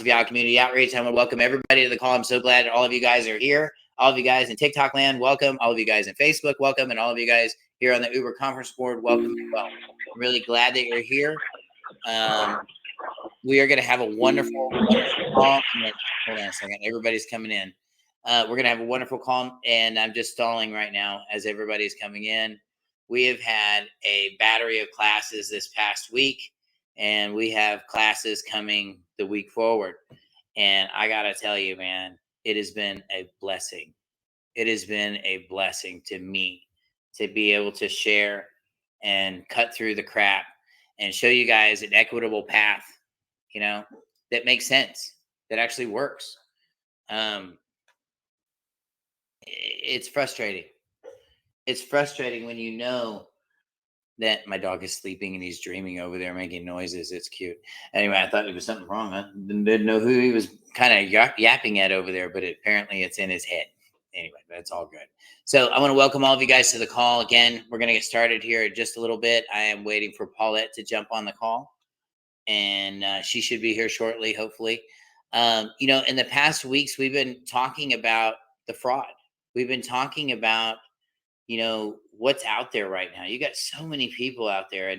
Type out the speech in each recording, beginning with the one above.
of Y'all Community Outreach. I want to welcome everybody to the call. I'm so glad all of you guys are here. All of you guys in TikTok land, welcome. All of you guys in Facebook, welcome. And all of you guys here on the Uber conference board, welcome as well. I'm really glad that you're here. We are going to have a wonderful call. Hold on a second. Everybody's coming in. We're going to have a wonderful call, and I'm just stalling right now as everybody's coming in. We have had a battery of classes this past week, and we have classes coming the week forward. And I got to tell you, man, it has been a blessing. It has been a blessing to me to be able to share and cut through the crap and show you guys an equitable path, that makes sense, that actually works. It's frustrating. It's frustrating when you know that my dog is sleeping and he's dreaming over there making noises. It's cute. Anyway, I thought there was something wrong. I didn't know who he was kind of yapping at over there, but apparently it's in his head. Anyway, that's all good. So I want to welcome all of you guys to the call again. We're going to get started here in just a little bit. I am waiting for Paulette to jump on the call, and she should be here shortly, hopefully. In the past weeks, we've been talking about the fraud. We've been talking about, what's out there right now. You got so many people out there.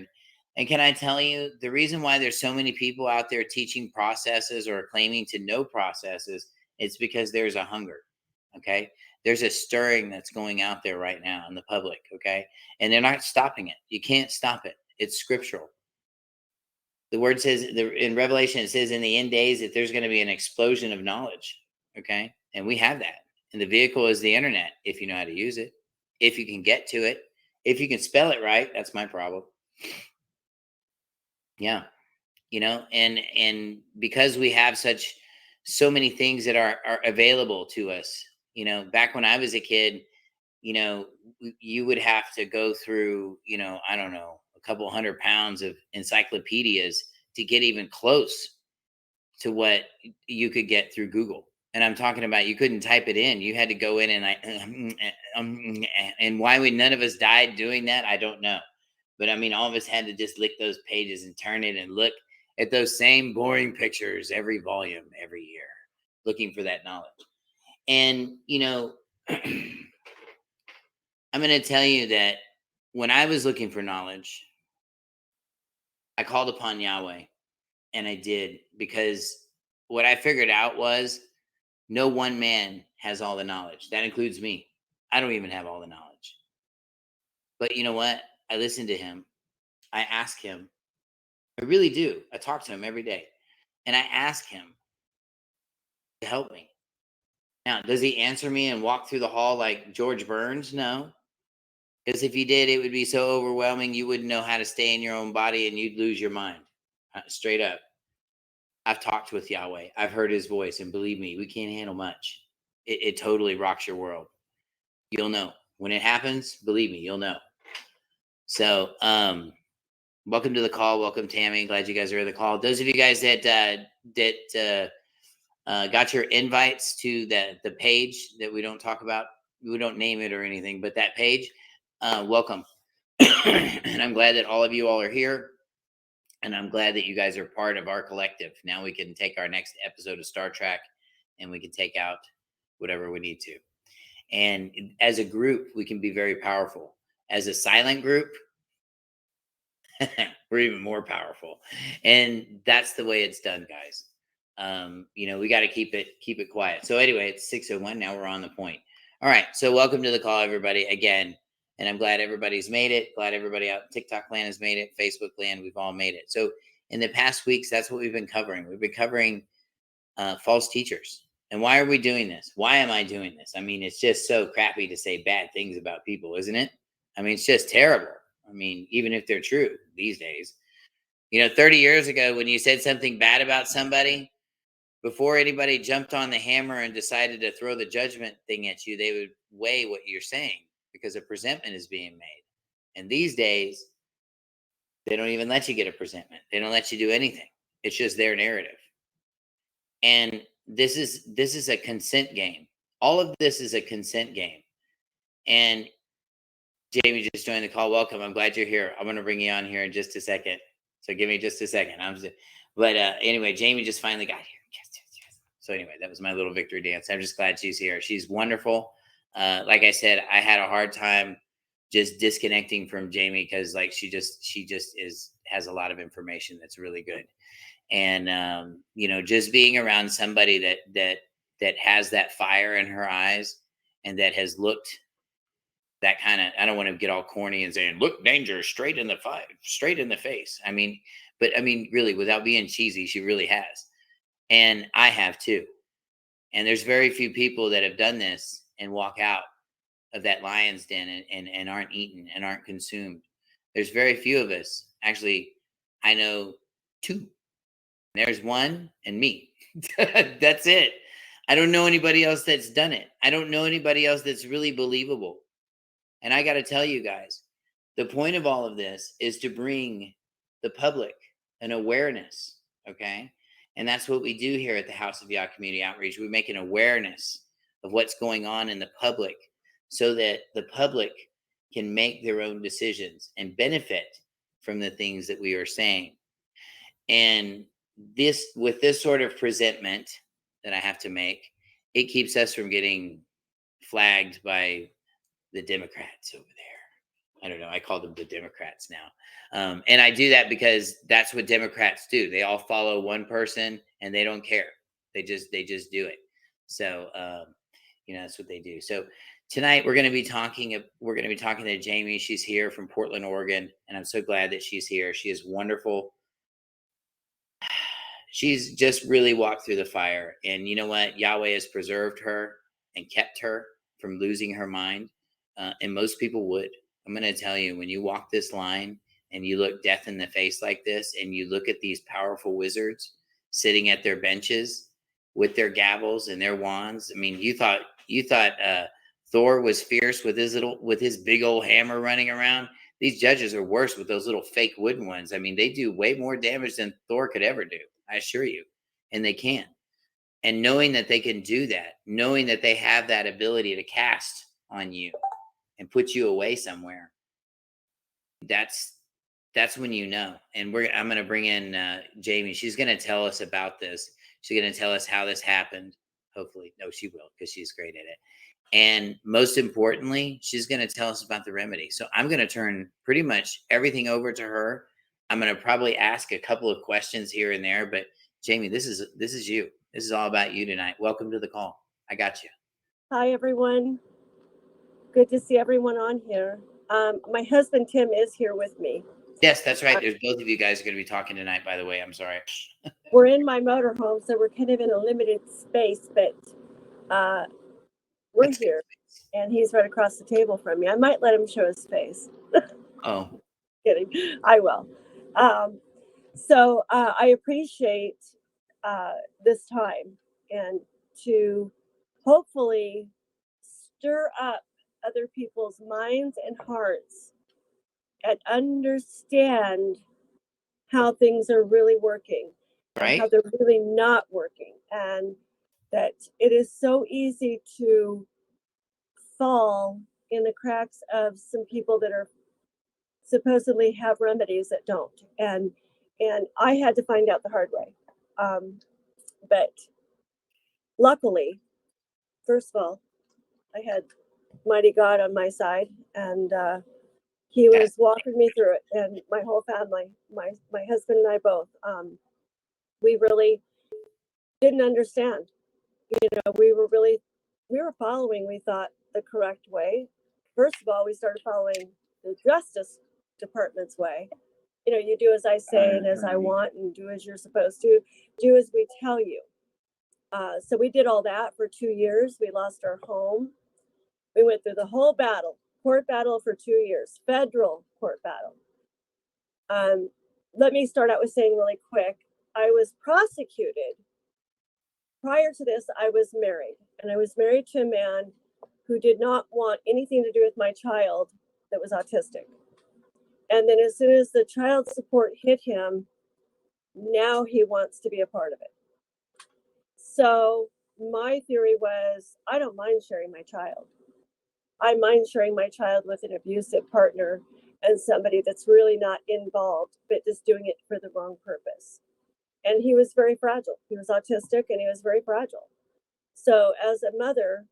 And can I tell you, the reason why there's so many people out there teaching processes or claiming to know processes, it's because there's a hunger. Okay. There's a stirring that's going out there right now in the public. Okay. And they're not stopping it. You can't stop it. It's scriptural. The word says in Revelation, it says in the end days that there's going to be an explosion of knowledge. Okay. And we have that. And the vehicle is the internet, if you know how to use it, if you can get to it, if you can spell it right. That's my problem. Yeah. And because we have so many things that are available to us, back when I was a kid, you would have to go through, I don't know, a couple 100 pounds of encyclopedias to get even close to what you could get through Google. And I'm talking about, you couldn't type it in. You had to go in and why none of us died doing that, I don't know. But I mean, all of us had to just lick those pages and turn it and look at those same boring pictures every volume, every year, looking for that knowledge. And, I'm going to tell you that when I was looking for knowledge, I called upon Yahweh, and I did, because what I figured out was no one man has all the knowledge. That includes me. I don't even have all the knowledge. But you know what? I listen to him. I ask him. I really do. I talk to him every day. And I ask him to help me. Now, does he answer me and walk through the hall like George Burns? No. Because if he did, it would be so overwhelming, you wouldn't know how to stay in your own body and you'd lose your mind. Straight up. I've talked with Yahweh. I've heard his voice. And believe me, we can't handle much. It totally rocks your world. You'll know. When it happens, believe me, you'll know. So, welcome to the call. Welcome, Tammy. Glad you guys are in the call. Those of you guys that got your invites to the page that we don't talk about, we don't name it or anything, but that page, welcome. And I'm glad that all of you all are here. And I'm glad that you guys are part of our collective. Now we can take our next episode of Star Trek and we can take out whatever we need to. And as a group, we can be very powerful. As a silent group, we're even more powerful. And that's the way it's done, guys. We got to keep it quiet. So anyway, it's 6:01. Now we're on the point. All right. So welcome to the call, everybody, again. And I'm glad everybody's made it. Glad everybody out in TikTok land has made it. Facebook land, we've all made it. So in the past weeks, that's what we've been covering. We've been covering false teachers. And why are we doing this? Why am I doing this? I mean, it's just so crappy to say bad things about people, isn't it? I mean, it's just terrible. I mean, even if they're true these days. 30 years ago, when you said something bad about somebody, before anybody jumped on the hammer and decided to throw the judgment thing at you, they would weigh what you're saying because a presentment is being made. And these days, they don't even let you get a presentment. They don't let you do anything. It's just their narrative. And this is a consent game. All of this is a consent game. And Jamie just joined the call. Welcome. I'm glad you're here. I'm going to bring you on here in just a second. So give me just a second. But anyway, Jamie just finally got here. Yes. So anyway, that was my little victory dance. I'm just glad she's here. She's wonderful. Like I said, I had a hard time just disconnecting from Jamie because like she just has a lot of information that's really good. And just being around somebody that has that fire in her eyes and that has looked that kind of, I don't want to get all corny and saying look danger straight in the straight in the face. But really, without being cheesy, she really has. And I have too. And there's very few people that have done this and walk out of that lion's den and aren't eaten and aren't consumed. There's very few of us. Actually, I know two. There's one and me. That's it. I don't know anybody else that's done it. I don't know anybody else that's really believable. And I got to tell you guys, the point of all of this is to bring the public an awareness. Okay. And that's what we do here at the House of Yah Community Outreach. We make an awareness of what's going on in the public so that the public can make their own decisions and benefit from the things that we are saying. And with this sort of presentment that I have to make, it keeps us from getting flagged by the Democrats over there. I don't know. I call them the Democrats now. And I do that because that's what Democrats do. They all follow one person and they don't care. They just do it. So, that's what they do. So tonight we're going to be talking to Jamie. She's here from Portland, Oregon. And I'm so glad that she's here. She is wonderful. She's just really walked through the fire. And you know what? Yahweh has preserved her and kept her from losing her mind. And most people would. I'm going to tell you, when you walk this line and you look death in the face like this, and you look at these powerful wizards sitting at their benches with their gavels and their wands. I mean, you thought Thor was fierce with his big old hammer running around. These judges are worse with those little fake wooden ones. I mean, they do way more damage than Thor could ever do. I assure you. And they can. And knowing that they can do that, knowing that they have that ability to cast on you and put you away somewhere, that's when you know. And I'm going to bring in Jamie. She's going to tell us about this. She's going to tell us how this happened. Hopefully. No, she will, because she's great at it. And most importantly, she's going to tell us about the remedy. So I'm going to turn pretty much everything over to her. I'm going to probably ask a couple of questions here and there, but Jamie, this is you. This is all about you tonight. Welcome to the call. I got you. Hi, everyone. Good to see everyone on here. My husband, Tim, is here with me. Yes, that's right. There's both of you guys are going to be talking tonight, by the way. I'm sorry. We're in my motorhome, so we're kind of in a limited space, but we're here. And he's right across the table from me. I might let him show his face. Oh. Kidding. I will. So I appreciate this time and to hopefully stir up other people's minds and hearts and understand how things are really working, right, and how they're really not working, and that it is so easy to fall in the cracks of some people that are supposedly have remedies that don't. And I had to find out the hard way. But luckily, first of all, I had mighty God on my side, and he was walking me through it, and my whole family, my husband and I both. We really didn't understand. We were following, we thought, the correct way. First of all, we started following the Justice Department's way. You do as I say and as I want, and do as you're supposed to, do as we tell you. So we did all that for 2 years. We lost our home. We went through the whole court battle for 2 years, federal court battle. Let me start out with saying really quick, I was prosecuted. Prior to this, I was married, and I was married to a man who did not want anything to do with my child that was autistic. And then as soon as the child support hit him, now he wants to be a part of it. So my theory was, I don't mind sharing my child. I mind sharing my child with an abusive partner and somebody that's really not involved, but just doing it for the wrong purpose. and he was very fragile. He was autistic and he was very fragile. So as a mother,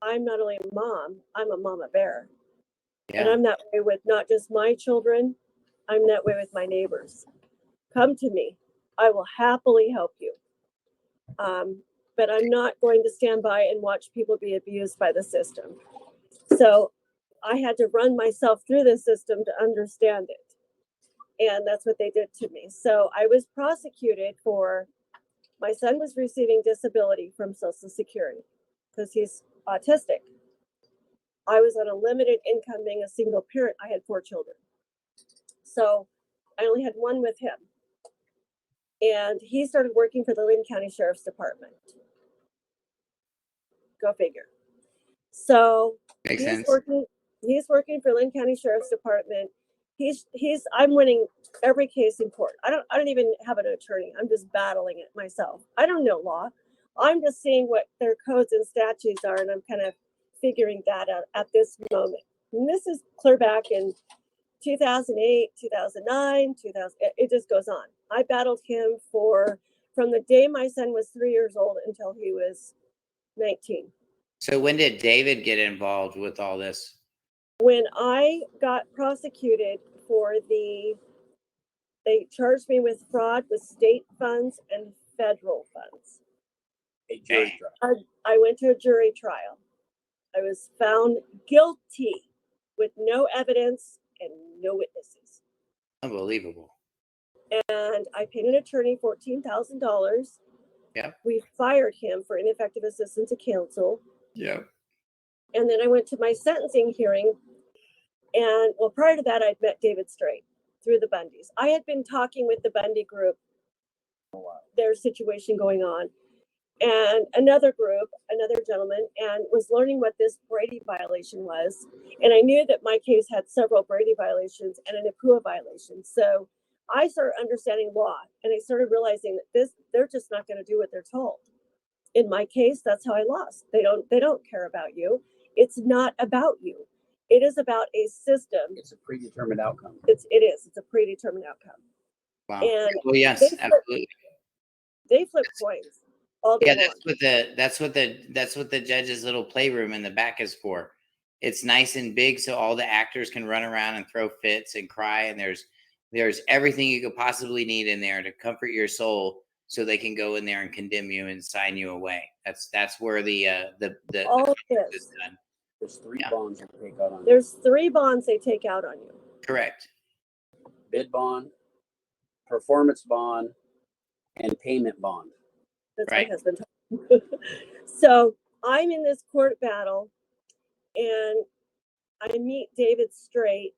I'm not only a mom, I'm a mama bear. And Yeah. I'm that way with not just my children, I'm that way with my neighbors. Come to me. I will happily help you. But I'm not going to stand by and watch people be abused by the system. So I had to run myself through the system to understand it. And that's what they did to me. So I was prosecuted for, my son was receiving disability from Social Security because he's autistic. I was on a limited income being a single parent. I had 4 children. So I only had one with him. And he started working for the Lynn County Sheriff's Department. Go figure. So Makes he's sense. working for Lynn County Sheriff's Department. I'm winning every case in court. I don't even have an attorney. I'm just battling it myself. I don't know law. I'm just seeing what their codes and statutes are, and I'm kind of figuring that out at this moment. And this is clear back in 2008, 2009, 2000. It just goes on. I battled him from the day my son was 3 years old until he was 19. So when did David get involved with all this? When I got prosecuted they charged me with fraud with state funds and federal funds. A jury trial. I went to a jury trial. I was found guilty with no evidence and no witnesses. Unbelievable. And I paid an attorney $14,000. Yeah. We fired him for ineffective assistance of counsel. Yeah. And then I went to my sentencing hearing. And well, prior to that, I'd met David Straight through the Bundys. I had been talking with the Bundy group, their situation going on, and another gentleman, and was learning what this Brady violation was. And I knew that my case had several Brady violations and an APUA violation. So I started understanding law, and I started realizing that they're just not going to do what they're told. In my case, that's how I lost. They don't care about you. It's not about you. It is about a system. It's a predetermined outcome. It is. It's a predetermined outcome. Wow. And well, yes, absolutely. They flip coins all day Yeah, long. that's what the judge's little playroom in the back is for. It's nice and big so all the actors can run around and throw fits and cry, and there's everything you could possibly need in there to comfort your soul, so they can go in there and condemn you and sign you away. That's where the all is done. There's 3 bonds you take out on you. There's 3 bonds they take out on you. Correct. Bid bond, performance bond, and payment bond. That's right. my husband. So I'm in this court battle, and I meet David Straight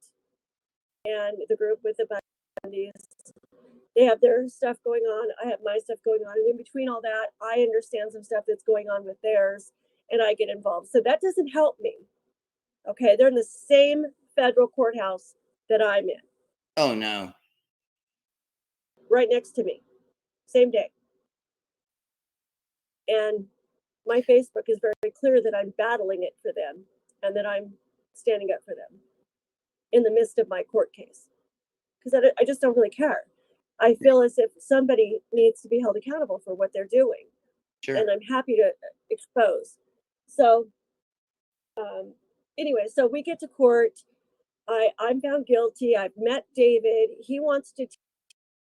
and the group with the Bundys. They have their stuff going on. I have my stuff going on. And in between all that, I understand some stuff that's going on with theirs, and I get involved. So that doesn't help me. Okay, they're in the same federal courthouse that I'm in. Oh no. Right next to me. Same day. And my Facebook is very clear that I'm battling it for them and that I'm standing up for them in the midst of my court case. Because I just don't really care. I feel as if somebody needs to be held accountable for what they're doing. Sure. And I'm happy to expose. So anyway, so we get to court. I'm found guilty. I've met David. He wants to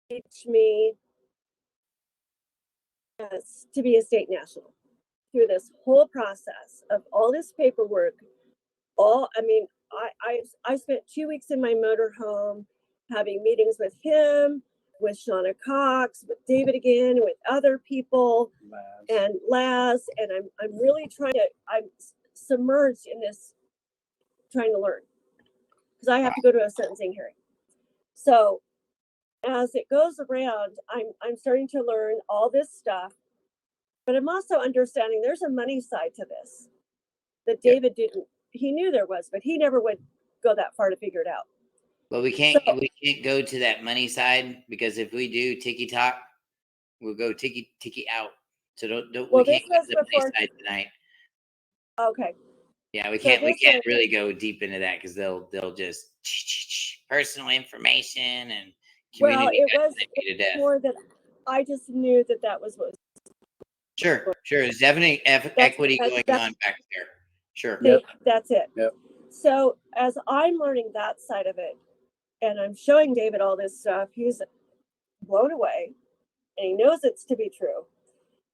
teach me to be a state national through this whole process of all this paperwork. I spent 2 weeks in my motorhome having meetings with him, with Shauna Cox, with David again, with other people, and Laz, and I'm really I'm submerged in this, trying to learn, because I have to go to a sentencing hearing. So as it goes around, I'm starting to learn all this stuff, but I'm also understanding there's a money side to this that David didn't. He knew there was, but he never would go that far to figure it out. Well, we can't go to that money side, because if we do ticky talk, we'll go ticky out. So don't Well, we can't go to the money side tonight. Okay. Yeah, we can't really go deep into that, because they'll just personal information and well, community. it was more that I just knew that was what was. Sure. There's definitely equity going on back there. Sure. Yep. That's it. Yep. So as I'm learning that side of it, and I'm showing David all this stuff, he's blown away, and he knows it's to be true.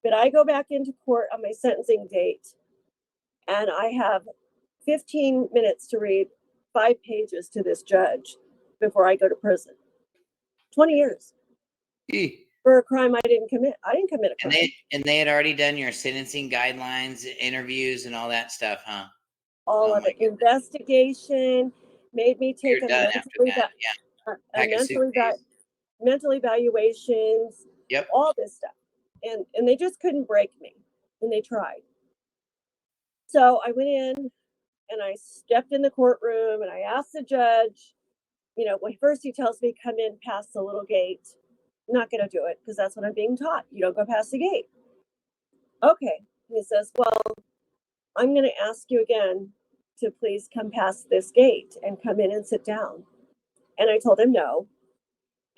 But I go back into court on my sentencing date, and I have 15 minutes to read 5 pages to this judge before I go to prison. 20 years for a crime I didn't commit. I didn't commit a crime. And they had already done your sentencing guidelines, interviews, and all that stuff, huh? All of it. Investigation, made me take You're a done after that. Yeah. mental evaluations. Yep. All this stuff. And they just couldn't break me. And they tried. So I went in and I stepped in the courtroom and I asked the judge, well, first he tells me, come in past the little gate. I'm not going to do it because that's what I'm being taught. You don't go past the gate. Okay. He says, well, I'm going to ask you again to please come past this gate and come in and sit down. And I told him no.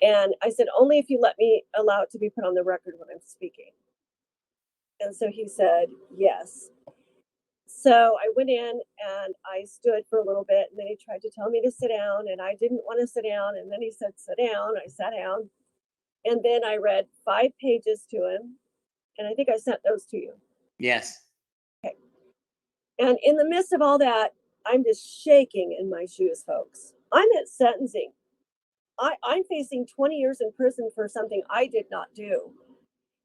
And I said, only if you let me allow it to be put on the record when I'm speaking. And so he said, yes. So I went in and I stood for a little bit, and then he tried to tell me to sit down, and I didn't want to sit down. And then he said, sit down. I sat down. And then I read 5 pages to him. And I think I sent those to you. Yes. Okay. And in the midst of all that, I'm just shaking in my shoes, folks. I'm at sentencing. I'm facing 20 years in prison for something I did not do.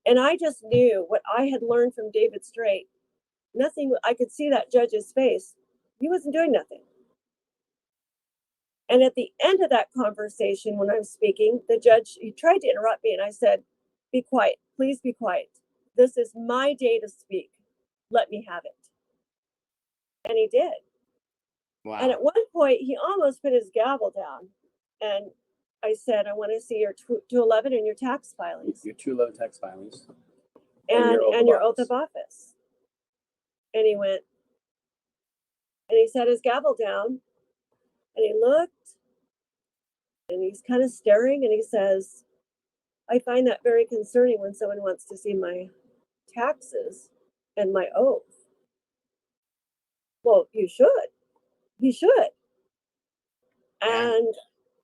And I just knew what I had learned from David Straight. Nothing, I could see that judge's face. He wasn't doing nothing. And at the end of that conversation, when I'm speaking, the judge, he tried to interrupt me, and I said, be quiet, please be quiet. This is my day to speak. Let me have it. And he did. Wow. And at one point, he almost put his gavel down. And I said, I want to see your 211 and your tax filings. Your 211 tax filings. And your oath of office. And he went, and he set his gavel down, and he looked, and he's kind of staring, and he says, I find that very concerning when someone wants to see my taxes and my oath. Well, you should. He should. And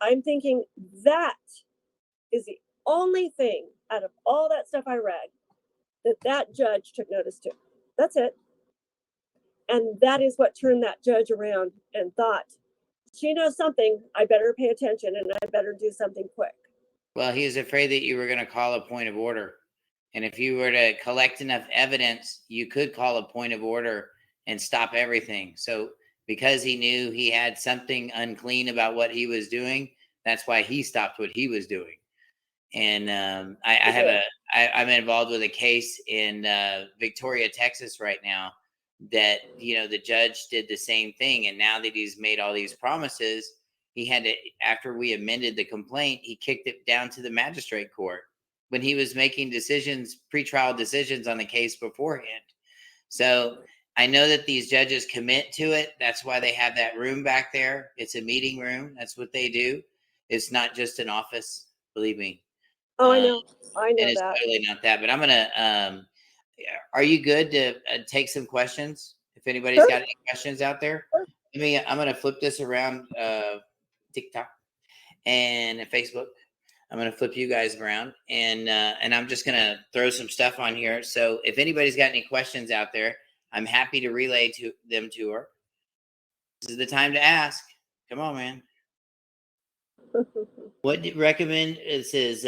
I'm thinking that is the only thing out of all that stuff I read that judge took notice to. That's it. And that is what turned that judge around and thought, she knows something. I better pay attention, and I better do something quick. Well, he was afraid that you were going to call a point of order. And if you were to collect enough evidence, you could call a point of order and stop everything. So because he knew he had something unclean about what he was doing, that's why he stopped what he was doing. And I'm involved with a case in Victoria, Texas right now that, the judge did the same thing. And now that he's made all these promises, he had to, after we amended the complaint, he kicked it down to the magistrate court when he was making pretrial decisions on the case beforehand. So I know that these judges commit to it. That's why they have that room back there. It's a meeting room. That's what they do. It's not just an office, believe me. Oh, I know and it's that. totally not that. But I'm gonna. Are you good to take some questions? If anybody's got any questions out there, I'm gonna flip this around. TikTok and Facebook. I'm gonna flip you guys around, and I'm just gonna throw some stuff on here. So if anybody's got any questions out there, I'm happy to relay them to her. This is the time to ask. Come on, man. What do you recommend? It says,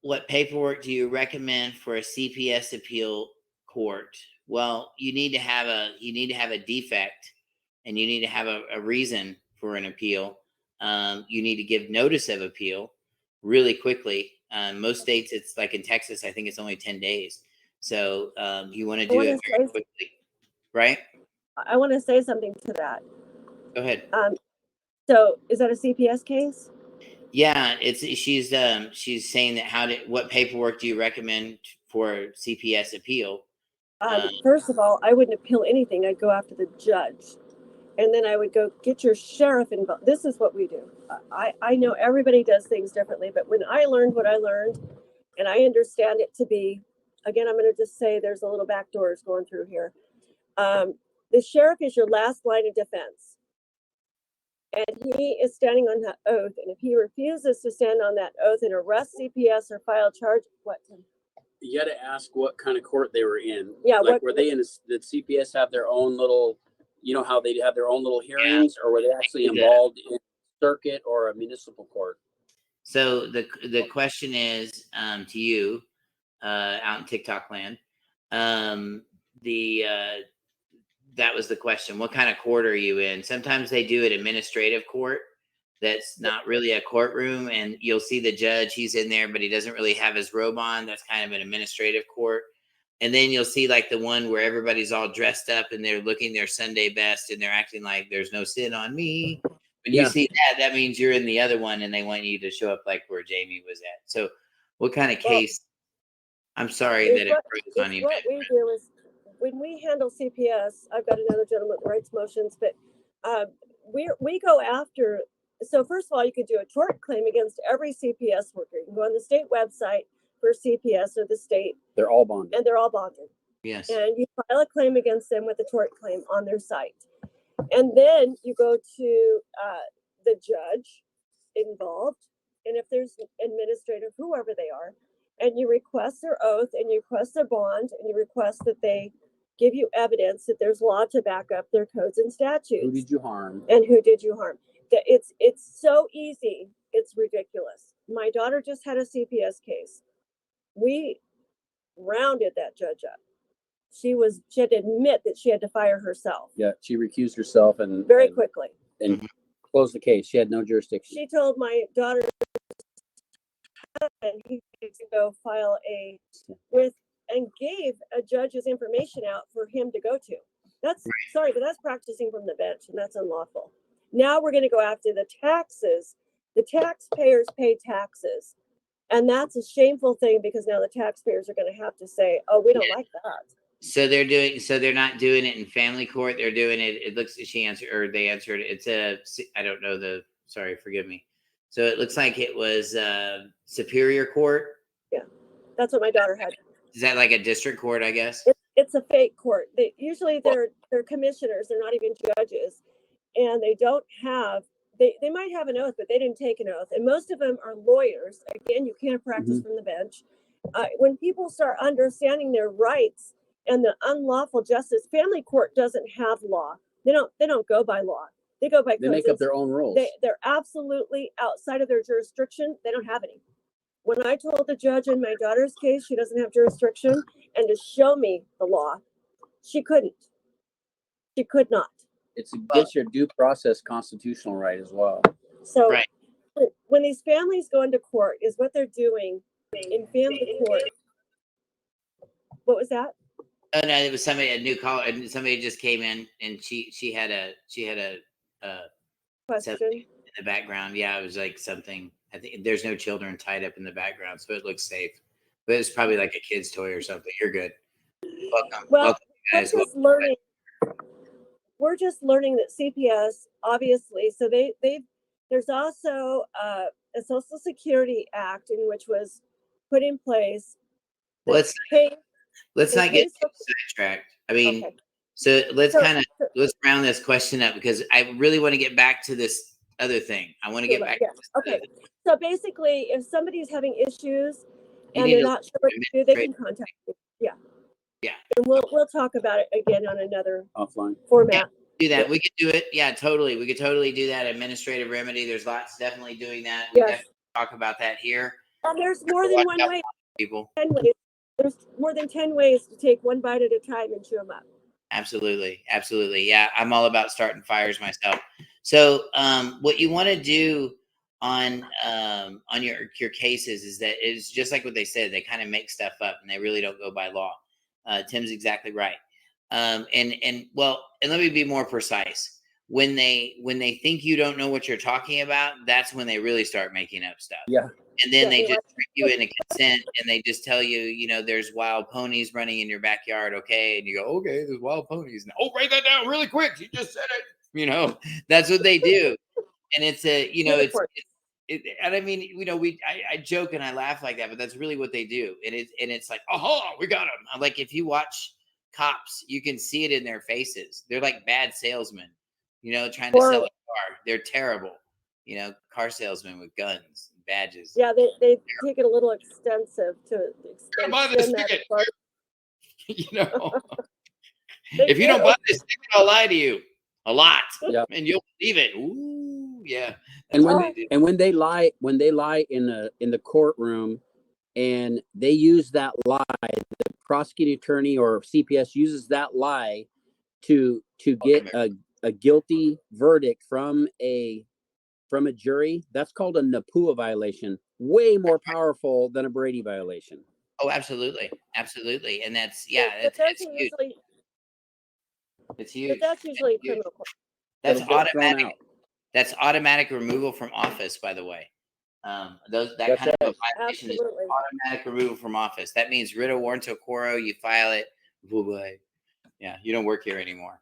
what paperwork do you recommend for a CPS appeal court? Well, you need to have a defect, and you need to have a reason for an appeal. You need to give notice of appeal really quickly. Most states, it's like in Texas, I think it's only 10 days. So you want to do it very quickly, right? I want to say something to that. Go ahead. So is that a CPS case? Yeah, she's saying that what paperwork do you recommend for CPS appeal? First of all, I wouldn't appeal anything. I'd go after the judge, and then I would go get your sheriff involved. This is what we do. I know everybody does things differently, but when I learned what I learned, and I understand it to be, again, I'm going to just say there's a little back doors going through here. The sheriff is your last line of defense. And he is standing on that oath. And if he refuses to stand on that oath and arrest CPS or file charge, what, Tim? You got to ask what kind of court they were in. Yeah, like were they in? Did CPS have their own little? You know how they have their own little hearings, or were they actually involved in circuit or a municipal court? So the question is to you out in TikTok land. That was the question. What kind of court are you in? Sometimes they do an administrative court that's not really a courtroom, and you'll see the judge, he's in there, but he doesn't really have his robe on. That's kind of an administrative court. And then you'll see like the one where everybody's all dressed up and they're looking their Sunday best and they're acting like there's no sin on me. When you see that means you're in the other one and they want you to show up like where Jamie was at. So what kind of case? I'm sorry that it froze on you. What we do is, when we handle CPS, I've got another gentleman that writes motions, but we go after. So first of all, you could do a tort claim against every CPS worker. You can go on the state website for CPS or the state. They're all bonded. And they're all bonded. Yes. And you file a claim against them with a tort claim on their site. And then you go to the judge involved, and if there's administrative, whoever they are, and you request their oath, and you request a bond, and you request that they give you evidence that there's law to back up their codes and statutes. Who did you harm? And who did you harm? It's so easy. It's ridiculous. My daughter just had a CPS case. We rounded that judge up. She had to admit that she had to fire herself. Yeah, she recused herself and very quickly and closed the case. She had no jurisdiction. She told my daughter and he needs to go file and gave a judge's information out for him to go to. That's sorry, but that's practicing from the bench, and that's unlawful. Now we're going to go after the taxes. The taxpayers pay taxes. And that's a shameful thing, because now the taxpayers are going to have to say, oh, we don't like that. So they're not doing it in family court. They're doing it. It looks, they answered. I don't know sorry, forgive me. So it looks like it was Superior Court. Yeah. That's what my daughter had. Is that like a district court, I guess? It's a fake court. They're commissioners. They're not even judges. And they don't have, they might have an oath, but they didn't take an oath. And most of them are lawyers. Again, you can't practice from the bench. When people start understanding their rights and the unlawful justice, family court doesn't have law. They don't go by law. They go by. They make up their own rules. They're absolutely outside of their jurisdiction. They don't have any. When I told the judge in my daughter's case she doesn't have jurisdiction and to show me the law, she couldn't. She could not. It's against your due process constitutional right as well. So when these families go into court, is what they're doing in family court. What was that? Oh no, it was somebody, a new caller, and somebody just came in, and she had a Question in the background. Yeah, it was like something. I think there's no children tied up in the background, so it looks safe. But it's probably like a kid's toy or something. You're good. Welcome. Well, welcome, guys. We're just learning that CPS, obviously. So there's also a Social Security Act in which was put in place. Let's not get sidetracked. I mean, so let's round this question up, because I really want to get back to this other thing. I want to get back. Okay. So basically, if somebody's having issues and they're not sure what to do, they can contact you. Yeah. Yeah. And we'll talk about it again on another offline format. Do that. We could do it. Yeah, totally. We could totally do that. Administrative remedy. There's lots definitely doing that. We definitely talk about that here. And there's more than one way. People. 10 ways. There's more than 10 ways to take one bite at a time and chew them up. Absolutely. Absolutely. Yeah. I'm all about starting fires myself. So what you want to do on your cases is that it's just like what they said. They kind of make stuff up and they really don't go by law. Tim's exactly right. And let me be more precise. When they think you don't know what you're talking about, that's when they really start making up stuff. Yeah. And then they just trick you into consent, and they just tell you, there's wild ponies running in your backyard. Okay. And you go, okay, there's wild ponies. Oh, write that down really quick. You just said it. That's what they do. And it's And I mean, I joke and I laugh like that, but that's really what they do. And it's like, oh, we got them. I'm like, if you watch cops, you can see it in their faces. They're like bad salesmen, trying to sell a car. They're terrible, car salesmen with guns and badges. Yeah, they take it a little extensive to Buy this extend that. ticket. If you don't buy this ticket, I'll lie to you a lot, and you'll believe it. Ooh, yeah. And when they lie in the courtroom, and they use that lie, the prosecuting attorney or CPS uses that lie to get a guilty verdict from a jury. That's called a NAPUA violation. Way more powerful than a Brady violation. Oh, absolutely, and that's huge. It's huge. But that's usually criminal court. That's automatic. That's automatic removal from office, by the way. That kind of a violation is automatic removal from office. That means writ of warranto quoro. You file it. Yeah, you don't work here anymore.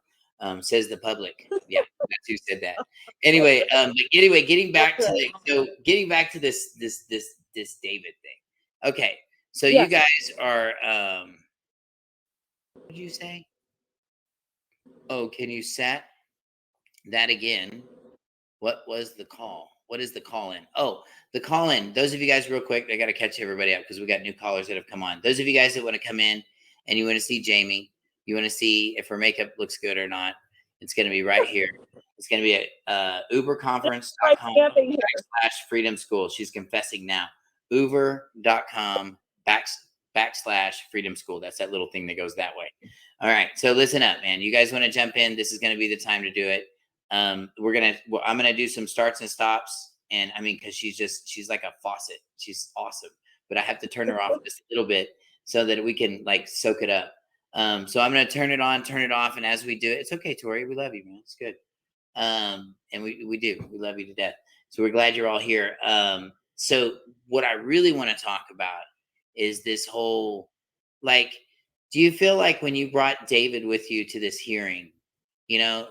Says the public. Yeah, that's who said that. Anyway, getting back to this David thing. Okay, so you guys are. What did you say? Oh, can you set that again? What was the call? What is the call in? Oh, the call in. Those of you guys, real quick, I got to catch everybody up because we got new callers that have come on. Those of you guys that want to come in and you want to see Jamie, you want to see if her makeup looks good or not, it's going to be right here. It's going to be at uberconference.com/freedom school. She's confessing now. Uber.com /freedom school. That's that little thing that goes that way. All right. So listen up, man. You guys want to jump in? This is going to be the time to do it. I'm gonna do some starts and stops, and I mean, because she's like a faucet. She's awesome, but I have to turn her off just a little bit so that we can like soak it up. So I'm gonna turn it on, turn it off, and as we do it, it's okay, Tori. We love you, man. It's good. And we do. We love you to death. So we're glad you're all here. So what I really want to talk about is this whole, like, do you feel like when you brought David with you to this hearing,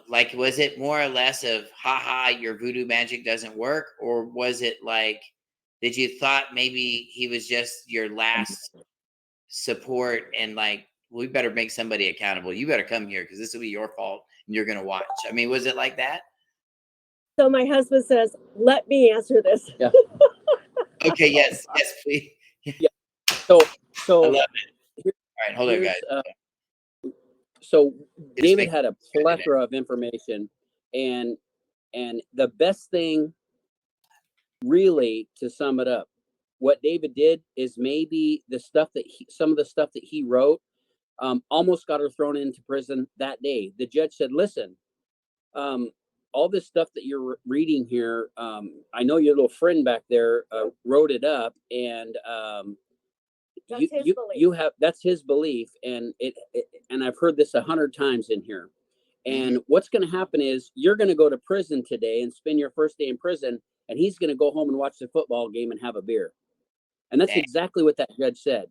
like, was it more or less of, haha, your voodoo magic doesn't work? Or was it like, did you thought maybe he was just your last support and like, we better make somebody accountable. You better come here because this will be your fault and you're going to watch. I mean, was it like that? So my husband says, let me answer this. Yeah. Okay. Yes, please. Yeah. So I love it. All right. Hold on, guys. So David had a plethora of information, and the best thing, really, to sum it up, what David did is maybe some of the stuff that he wrote almost got her thrown into prison that day. The judge said, listen, all this stuff that you're reading here, I know your little friend back there wrote it up, and that's his belief, and and I've heard this 100 times in here. And what's going to happen is you're going to go to prison today and spend your first day in prison, and he's going to go home and watch the football game and have a beer. And that's exactly what that judge said.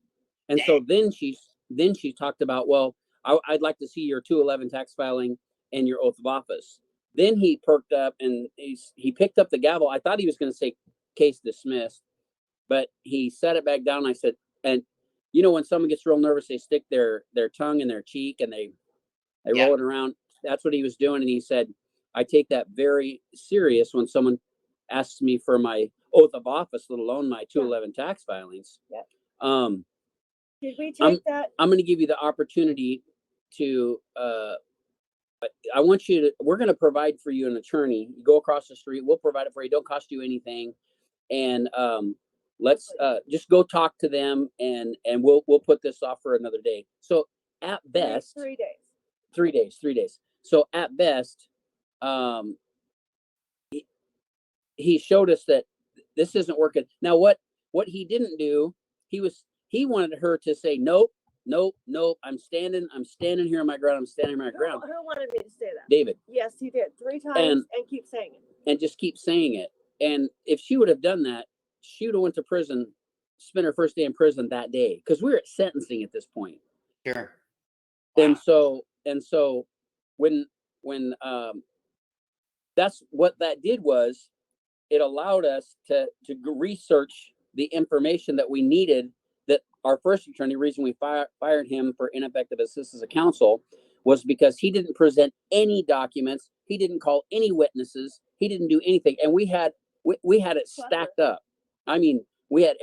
And so then she talked about, well, I'd like to see your 211 tax filing and your oath of office. Then he perked up and he picked up the gavel. I thought he was going to say case dismissed, but he set it back down. I said, and when someone gets real nervous, they stick their tongue in their cheek and they roll it around. That's what he was doing. And he said, I take that very serious when someone asks me for my oath of office, let alone my 211 tax filings. Yeah. Did we take that? I'm going to give you the opportunity to, I want you to, we're going to provide for you an attorney. You go across the street. We'll provide it for you. Don't cost you anything. And let's just go talk to them, and we'll put this off for another day. So at best, 3 days. 3 days, 3 days. So at best, he showed us that this isn't working. Now, what he didn't do, he wanted her to say, nope, I'm standing here on my ground. I'm standing on my ground. Who wanted me to say that? David. Yes, he did 3 times and keep saying it. And just keep saying it. And if she would have done that, she would have went to prison, spent her first day in prison that day, because we're at sentencing at this point. Sure. Wow. And so when that's what that did was it allowed us to research the information that we needed. That our first attorney, reason we fired him for ineffective assistance of counsel, was because he didn't present any documents. He didn't call any witnesses. He didn't do anything. And we had it stacked up. I mean, we had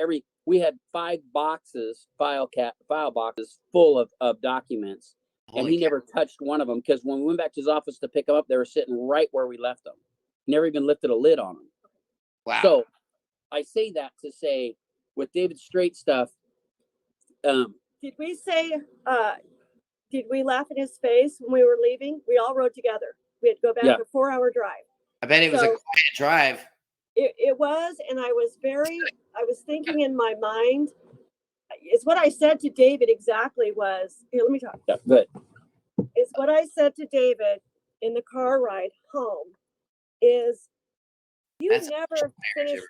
5 boxes, file boxes full of documents. And he never touched one of them, because when we went back to his office to pick them up, they were sitting right where we left them. Never even lifted a lid on them. Wow. So I say that to say, with David Straight stuff, did we say, did we laugh in his face when we were leaving? We all rode together. We had to go back a 4-hour drive. I bet it was a quiet drive. It was, and I was thinking in my mind, it's what I said to David exactly was, here, let me talk. Yeah, good. It's what I said to David in the car ride home is, you never finished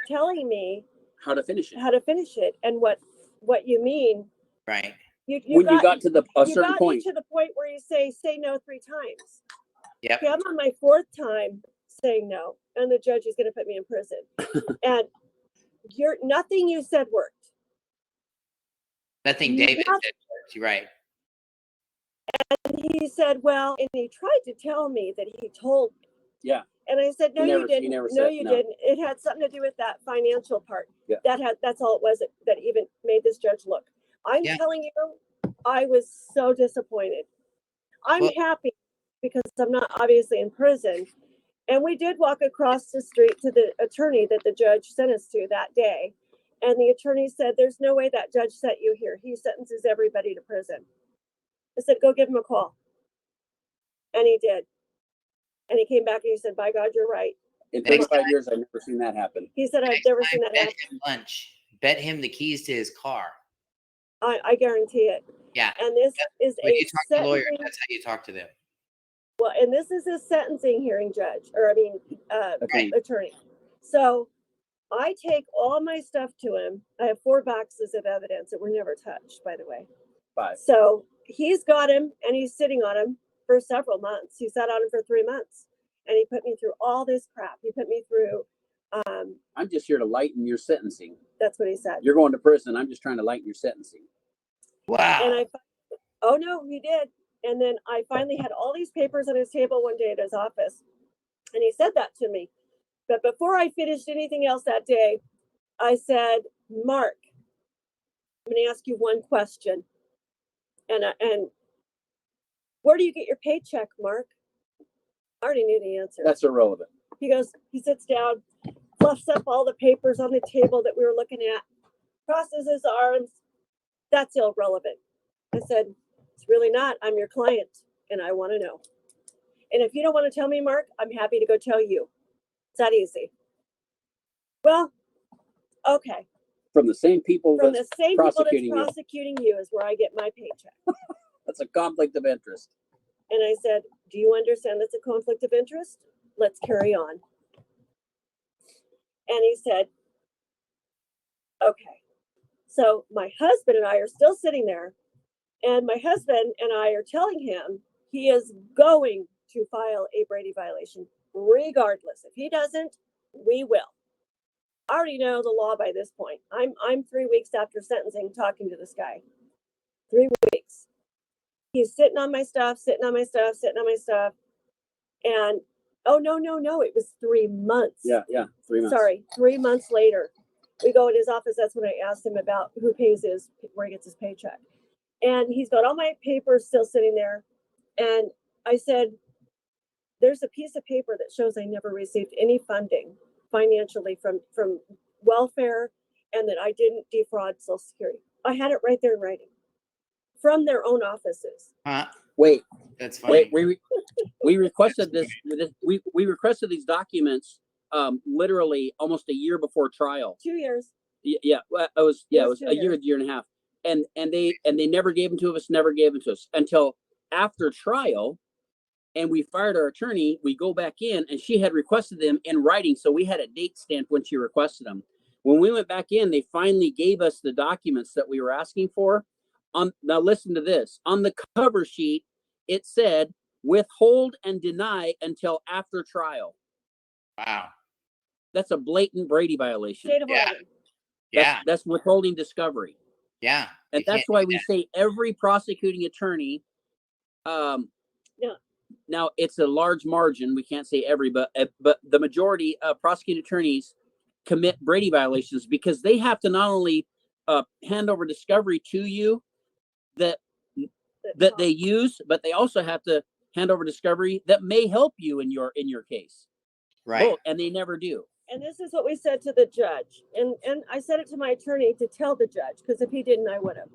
telling me how to finish it and what you mean. Right. You got to a certain point. To the point where you say no 3 times. Yeah. Okay, I'm on my 4th time saying no, and the judge is going to put me in prison. And nothing you said worked. Nothing David said worked. You're right. And he said, well, and he tried to tell me that he told me. Yeah. And I said, no, you didn't. No, you no. didn't. It had something to do with that financial part. Yeah. That's all it was that even made this judge look. I'm telling you, I was so disappointed. I'm happy because I'm not obviously in prison. And we did walk across the street to the attorney that the judge sent us to that day. And the attorney said, there's no way that judge sent you here. He sentences everybody to prison. I said, go give him a call. And he did. And he came back and he said, by God, you're right. In 35 years, I've never seen that happen. He said, I've never seen that happen. Bet him lunch. Bet him the keys to his car. I guarantee it. Yeah. And this is when you talk to lawyers, that's how you talk to them. Well, and this is a sentencing hearing judge, or attorney. So I take all my stuff to him. I have 4 boxes of evidence that were never touched, by the way. 5. So he's got him, and he's sitting on him for several months. He sat on him for 3 months, and he put me through all this crap. He put me through. I'm just here to lighten your sentencing. That's what he said. You're going to prison. I'm just trying to lighten your sentencing. Wow. And oh no, he did. And then I finally had all these papers on his table one day at his office, and he said that to me. But before I finished anything else that day, I said, Mark, I'm going to ask you one question. And where do you get your paycheck, Mark? I already knew the answer. That's irrelevant. He sits down, fluffs up all the papers on the table that we were looking at, crosses his arms. That's irrelevant. I said, it's really not. I'm your client, and I want to know. And if you don't want to tell me, Mark, I'm happy to go tell you. It's that easy. Well, okay. From the same people that's prosecuting you is where I get my paycheck. That's a conflict of interest. And I said, do you understand that's a conflict of interest? Let's carry on. And he said, okay. So my husband and I are still sitting there, and my husband and I are telling him he is going to file a Brady violation regardless. If he doesn't, we will. I already know the law by this point. I'm 3 weeks after sentencing talking to this guy. 3 weeks. He's sitting on my stuff. And oh, no. It was 3 months. Yeah. 3 months. Sorry, 3 months later. We go in his office. That's when I asked him about where he gets his paycheck. And he's got all my papers still sitting there. And I said, there's a piece of paper that shows I never received any funding financially from welfare, and that I didn't defraud Social Security. I had it right there in writing from their own offices. Wait, that's funny. Wait, we requested this. We requested these documents literally almost a year before trial. 2 years. Yeah, it was a year and a half, and they never gave them to us. Never gave them to us until after trial. And we fired our attorney. We go back in, and she had requested them in writing, so we had a date stamped when she requested them. When we went back in, they finally gave us the documents that we were asking for. Now listen to this. On the cover sheet, it said withhold and deny until after trial. Wow. That's a blatant Brady violation. State of Yeah. Oregon. Yeah. That's withholding discovery. Yeah. And You can't that's why do we that. say every prosecuting attorney, Yeah. now it's a large margin. We can't say every, but the majority of prosecuting attorneys commit Brady violations because they have to not only hand over discovery to you that they use, but they also have to hand over discovery that may help you in your case. Right. Both, and they never do. And this is what we said to the judge. And I said it to my attorney to tell the judge, because if he didn't, I would have.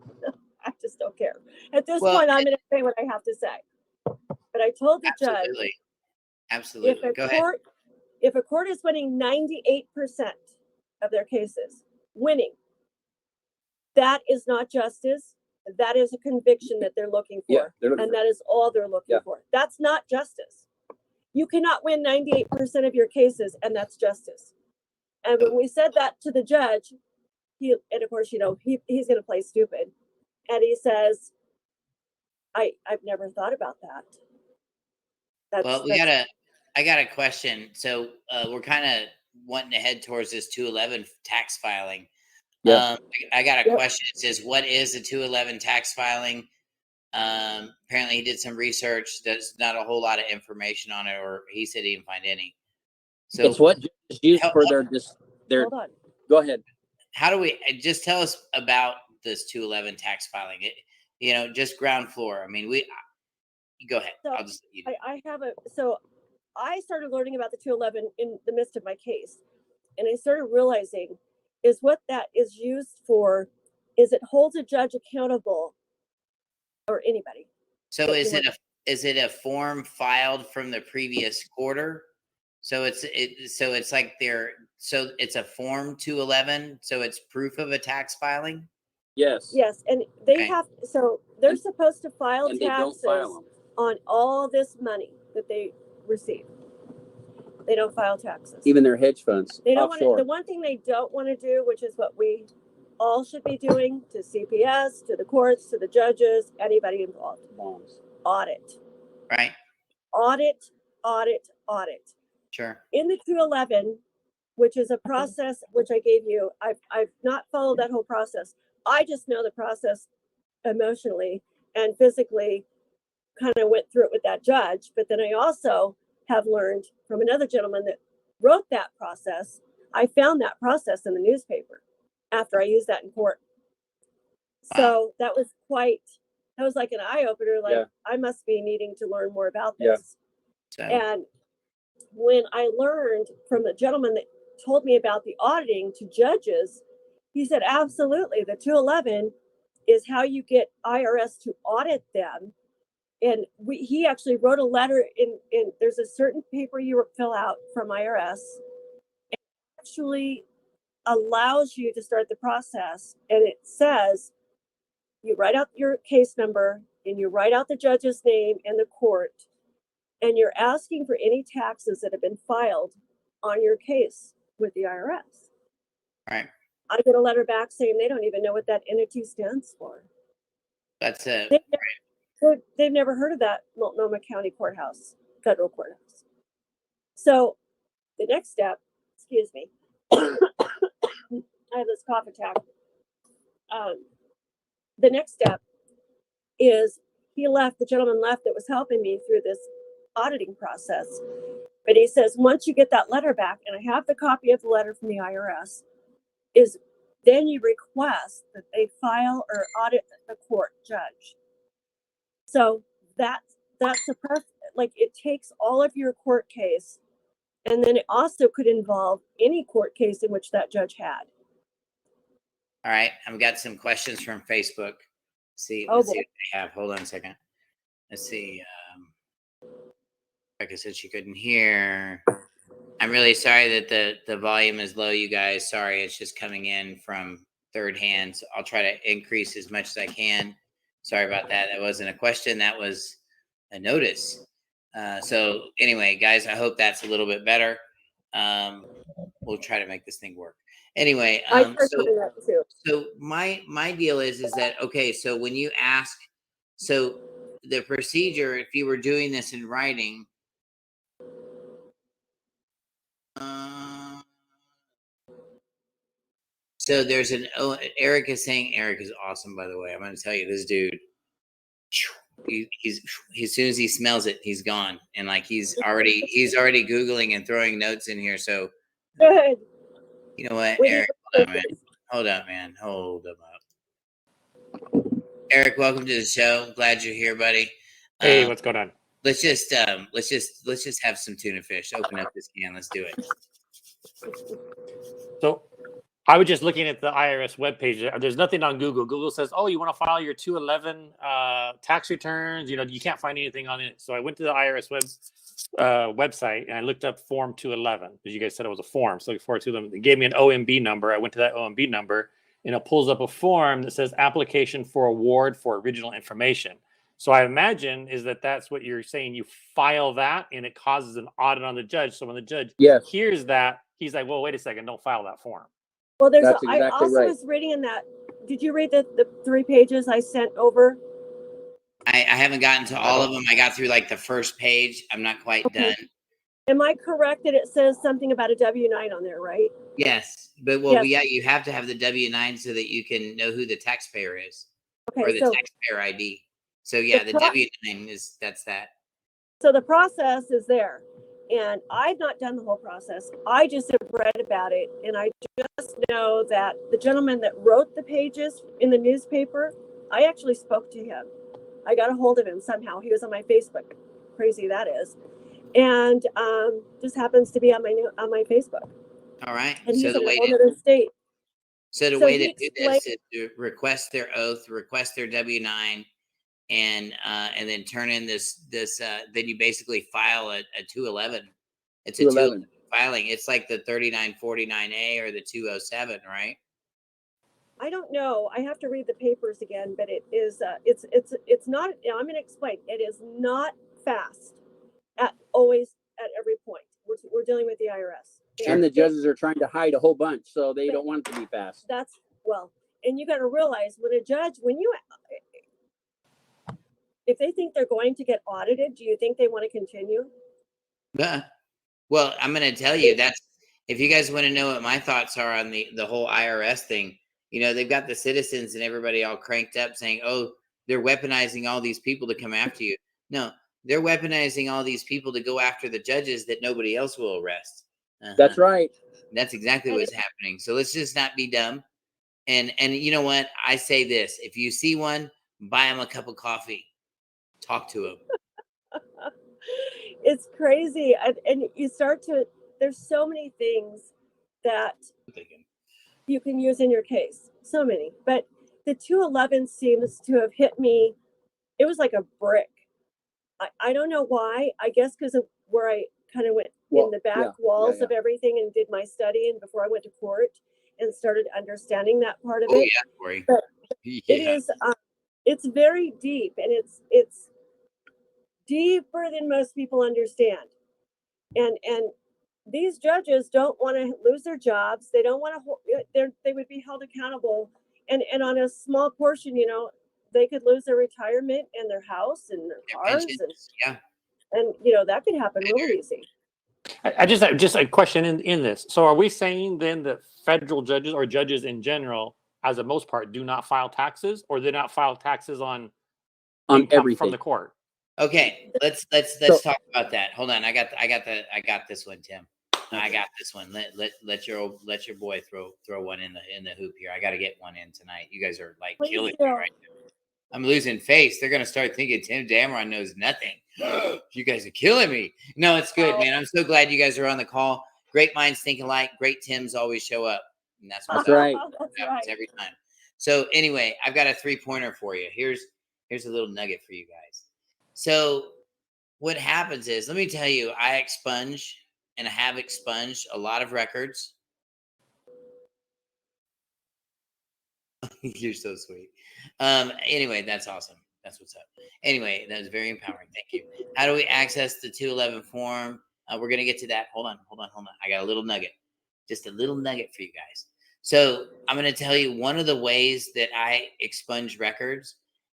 I just don't care. At this Well, point, I'm going to say what I have to say. But I told the judge, absolutely. if Absolutely. a Go ahead. court is winning 98% of their cases, winning, that is not justice. That is a conviction that they're looking for. Yeah, they're looking and for. that is all they're looking Yeah. for. That's not justice. You cannot win 98% of your cases, and that's justice. And when we said that to the judge, and of course, he's going to play stupid. And he says, I've never thought about that. Well, I got a question. So we're kind of wanting to head towards this 211 tax filing. Yeah. I got a Yep. question. It says, what is a 211 tax filing? Apparently he did some research. There's not a whole lot of information on it, or he said he didn't find any. So It's what judges use for their Hold on. Go ahead. how do we just tell us about this 211 tax filing? Just ground floor. I mean, go ahead. So I'll just I started learning about the 211 in the midst of my case. And I started realizing is what that is used for is it holds a judge accountable, or anybody. So is it a form filed from the previous quarter? So it's like it's a form 211. So it's proof of a tax filing. Yes. Yes, and they Okay. have, so they're supposed to file And they don't taxes file them. on all this money that they receive. They don't file taxes. Even their hedge funds They don't want to. offshore. The one thing they don't want to do, which is what we all should be doing, to CPS, to the courts, to the judges, anybody involved, Bonds. audit, Right. audit, audit, audit. Sure. In the 211, which is a process which I gave you, I've not followed that whole process. I just know the process emotionally and physically, kind of went through it with that judge. But then I also have learned from another gentleman that wrote that process. I found that process in the newspaper after I used that in court. So that was like an eye opener. Like, Yeah. I must be needing to learn more about Yeah. this. So And when I learned from the gentleman that told me about the auditing to judges, he said, absolutely, the 211 is how you get IRS to audit them. And he actually wrote a letter in there's a certain paper you fill out from IRS. It actually allows you to start the process. And it says, you write out your case number and you write out the judge's name and the court, and you're asking for any taxes that have been filed on your case with the IRS. right. I get a letter back saying they don't even know what that entity stands for. That's it. They've never heard of that Multnomah County Courthouse, federal courthouse. So the next step, excuse me, I have this cough attack. The next step is the gentleman left that was helping me through this auditing process. But he says, once you get that letter back, and I have the copy of the letter from the IRS, is then you request that they file or audit the court judge. So that's like, it takes all of your court case, and then it also could involve any court case in which that judge had. All right. I've got some questions from Facebook. Let's see Oh, what boy. they have. Hold on a second. Let's see. Like I said, she couldn't hear. I'm really sorry that the volume is low, you guys. Sorry, it's just coming in from third hand. So I'll try to increase as much as I can. Sorry about that. That wasn't a question. That was a notice. So anyway, guys, I hope that's a little bit better. We'll try to make this thing work. Anyway, I tried doing that too. so my deal is that, okay, so when you ask, so the procedure, if you were doing this in writing, So there's Eric is saying, Eric is awesome, by the way. I'm going to tell you, this dude, he's as soon as he smells it, he's gone. And like, he's already Googling and throwing notes in here. So Good. you know what, We Eric, need hold up, man. Hold up. Eric, welcome to the show. Glad you're here, buddy. Hey, what's going on? Let's just have some tuna fish. Open up this can. Let's do it. So I was just looking at the IRS webpage. There's nothing on Google. Google says, oh, you want to file your 211 tax returns? You know, you can't find anything on it. So I went to the IRS website and I looked up Form 211 because you guys said it was a form. So for 211, they gave me an OMB number. I went to that OMB number and it pulls up a form that says application for award for original information. So I imagine is that's what you're saying. You file that and it causes an audit on the judge. So when the judge hears that, he's like, well, wait a second, don't file that form. Well, That's I exactly also right. was reading in that. Did you read the 3 pages I sent over? I haven't gotten to all of them. I got through like the first page. I'm not quite done. Am I correct that it says something about a W-9 on there, right? Yes, but you have to have the W-9 so that you can know who the taxpayer is, or the taxpayer ID. So yeah, the W-9 that's that. So the process is there, and I've not done the whole process. I just have read about it, and I just know that the gentleman that wrote the pages in the newspaper, I actually spoke to him. I got a hold of him somehow. He was on my Facebook. Crazy that is, and just happens to be on my Facebook. All right. And he's in a whole other state. So the way to do this is to request their oath, request their W-9, and then turn in this. Then you basically file a 211. It's a 211 filing. It's like the 3949A or the 207, right? I don't know. I have to read the papers again, but it is. It's not. I'm going to explain. It is not fast at every point. We're dealing with the IRS. And the judges are trying to hide a whole bunch, so they don't want it to be fast. And you got to realize when a judge, if they think they're going to get audited, do you think they want to continue? Well, I'm going to tell you if you guys want to know what my thoughts are on the whole IRS thing, you know, they've got the citizens and everybody all cranked up saying, oh, they're weaponizing all these people to come after you. No, they're weaponizing all these people to go after the judges that nobody else will arrest. That's right. That's exactly what's happening. So let's just not be dumb. And you know what? I say this. If you see one, buy them a cup of coffee. Talk to them. It's crazy. And you start to, there's so many things that you can use in your case. So many. But the 211 seems to have hit me. It was like a brick. I don't know why. I guess because of where I kind of went in the back walls of everything and did my studying before I went to court and started understanding that part of it. Yeah, Corey. But it is, it's very deep, and it's deeper than most people understand. And these judges don't want to lose their jobs. They don't want to. They would be held accountable, and on a small portion, you know, they could lose their retirement and their house and their cars, and you know that could happen real easy. I just a question in this. So are we saying then that federal judges or judges in general, as a most part, do not file taxes, or they not file taxes on everything from the court? Okay, let's talk about that. Hold on, I got this one, Tim. I got this one. Let your boy throw one in the hoop here. I got to get one in tonight. You guys are like killing me right now. I'm losing face. They're gonna start thinking Tim Dameron knows nothing. You guys are killing me. No, it's good, man. I'm so glad you guys are on the call. Great minds think alike. Great Tims always show up, and that's what's right. Happens every time. So anyway, I've got a 3-pointer for you. Here's a little nugget for you guys. So what happens is, let me tell you, I expunge and I have expunged a lot of records. You're so sweet. Anyway, that's awesome. That's what's up. Anyway, that was very empowering. Thank you. How do we access the 211 form? We're going to get to that. Hold on. I got a little nugget. Just a little nugget for you guys. So I'm going to tell you one of the ways that I expunge records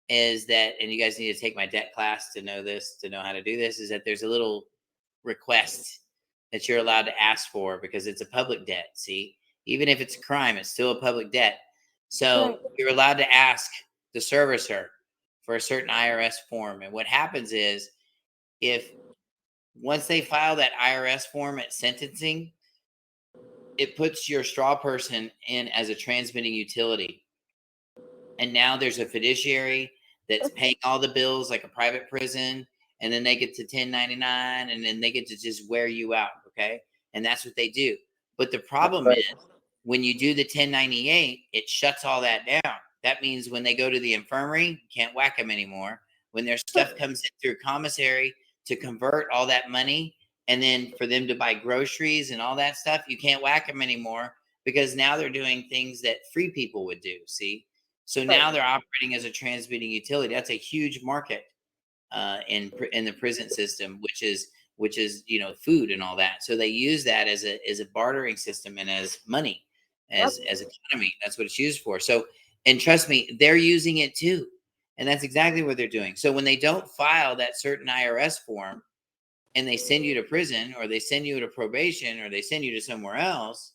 is that, and you guys need to take my debt class to know this, to know how to do this, is that there's a little request that you're allowed to ask for because it's a public debt. See, even if it's a crime, it's still a public debt. So Right. you're allowed to ask the servicer for a certain IRS form. And what happens is, if once they file that IRS form at sentencing, it puts your straw person in as a transmitting utility. And now there's a fiduciary that's paying all the bills like a private prison. And then they get to 1099 and then they get to just wear you out. Okay. And that's what they do. But the problem is, when you do the 1098, it shuts all that down. That means when they go to the infirmary, you can't whack them anymore. When their stuff comes in through commissary to convert all that money, and then for them to buy groceries and all that stuff, you can't whack them anymore because now they're doing things that free people would do. See? So now they're operating as a transmitting utility. That's a huge market in the prison system, which is food and all that. So they use that as a bartering system and as money, as economy. That's what it's used for. So, and trust me, they're using it too, and that's exactly what they're doing. So when they don't file that certain IRS form, and they send you to prison, or they send you to probation, or they send you to somewhere else,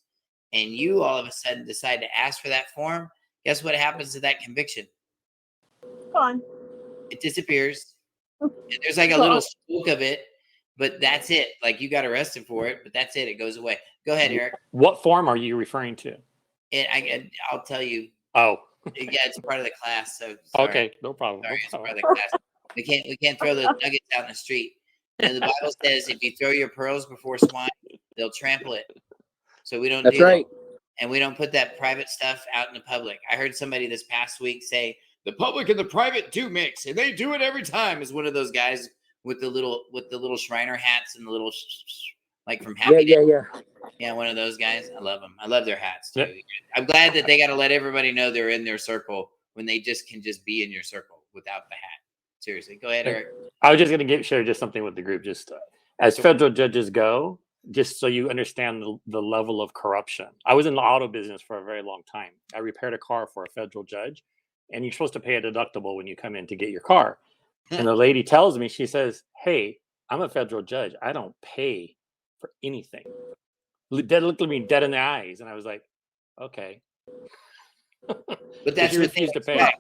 and you all of a sudden decide to ask for that form, guess what happens to that conviction? Gone. It disappears. And there's like a little spook of it, but that's it. Like, you got arrested for it, but that's it. It goes away. Go ahead, Eric. What form are you referring to? I'll tell you. Oh, Yeah, it's part of the class. So sorry. okay, no problem. Sorry, No it's part of problem. the class. We can't throw those nuggets out in the street. The Bible says if you throw your pearls before swine, they'll trample it. So we don't That's do right. that. And we don't put that private stuff out in the public. I heard somebody this past week say the public and the private do mix, and they do it every time. Is one of those guys with the little Shriner hats and the little like from Happy Days. Yeah, one of those guys. I love them. I love their hats too. Yeah. I'm glad that they got to let everybody know they're in their circle when they just can be in your circle without the hat. Seriously, go ahead, Eric. I was just going to share just something with the group. Just as federal judges go, just so you understand the level of corruption. I was in the auto business for a very long time. I repaired a car for a federal judge, and you're supposed to pay a deductible when you come in to get your car. And the lady tells me, she says, "Hey, I'm a federal judge. I don't pay for anything." Dead looked at me dead in the eyes, and I was like, "Okay." But that's what they expect.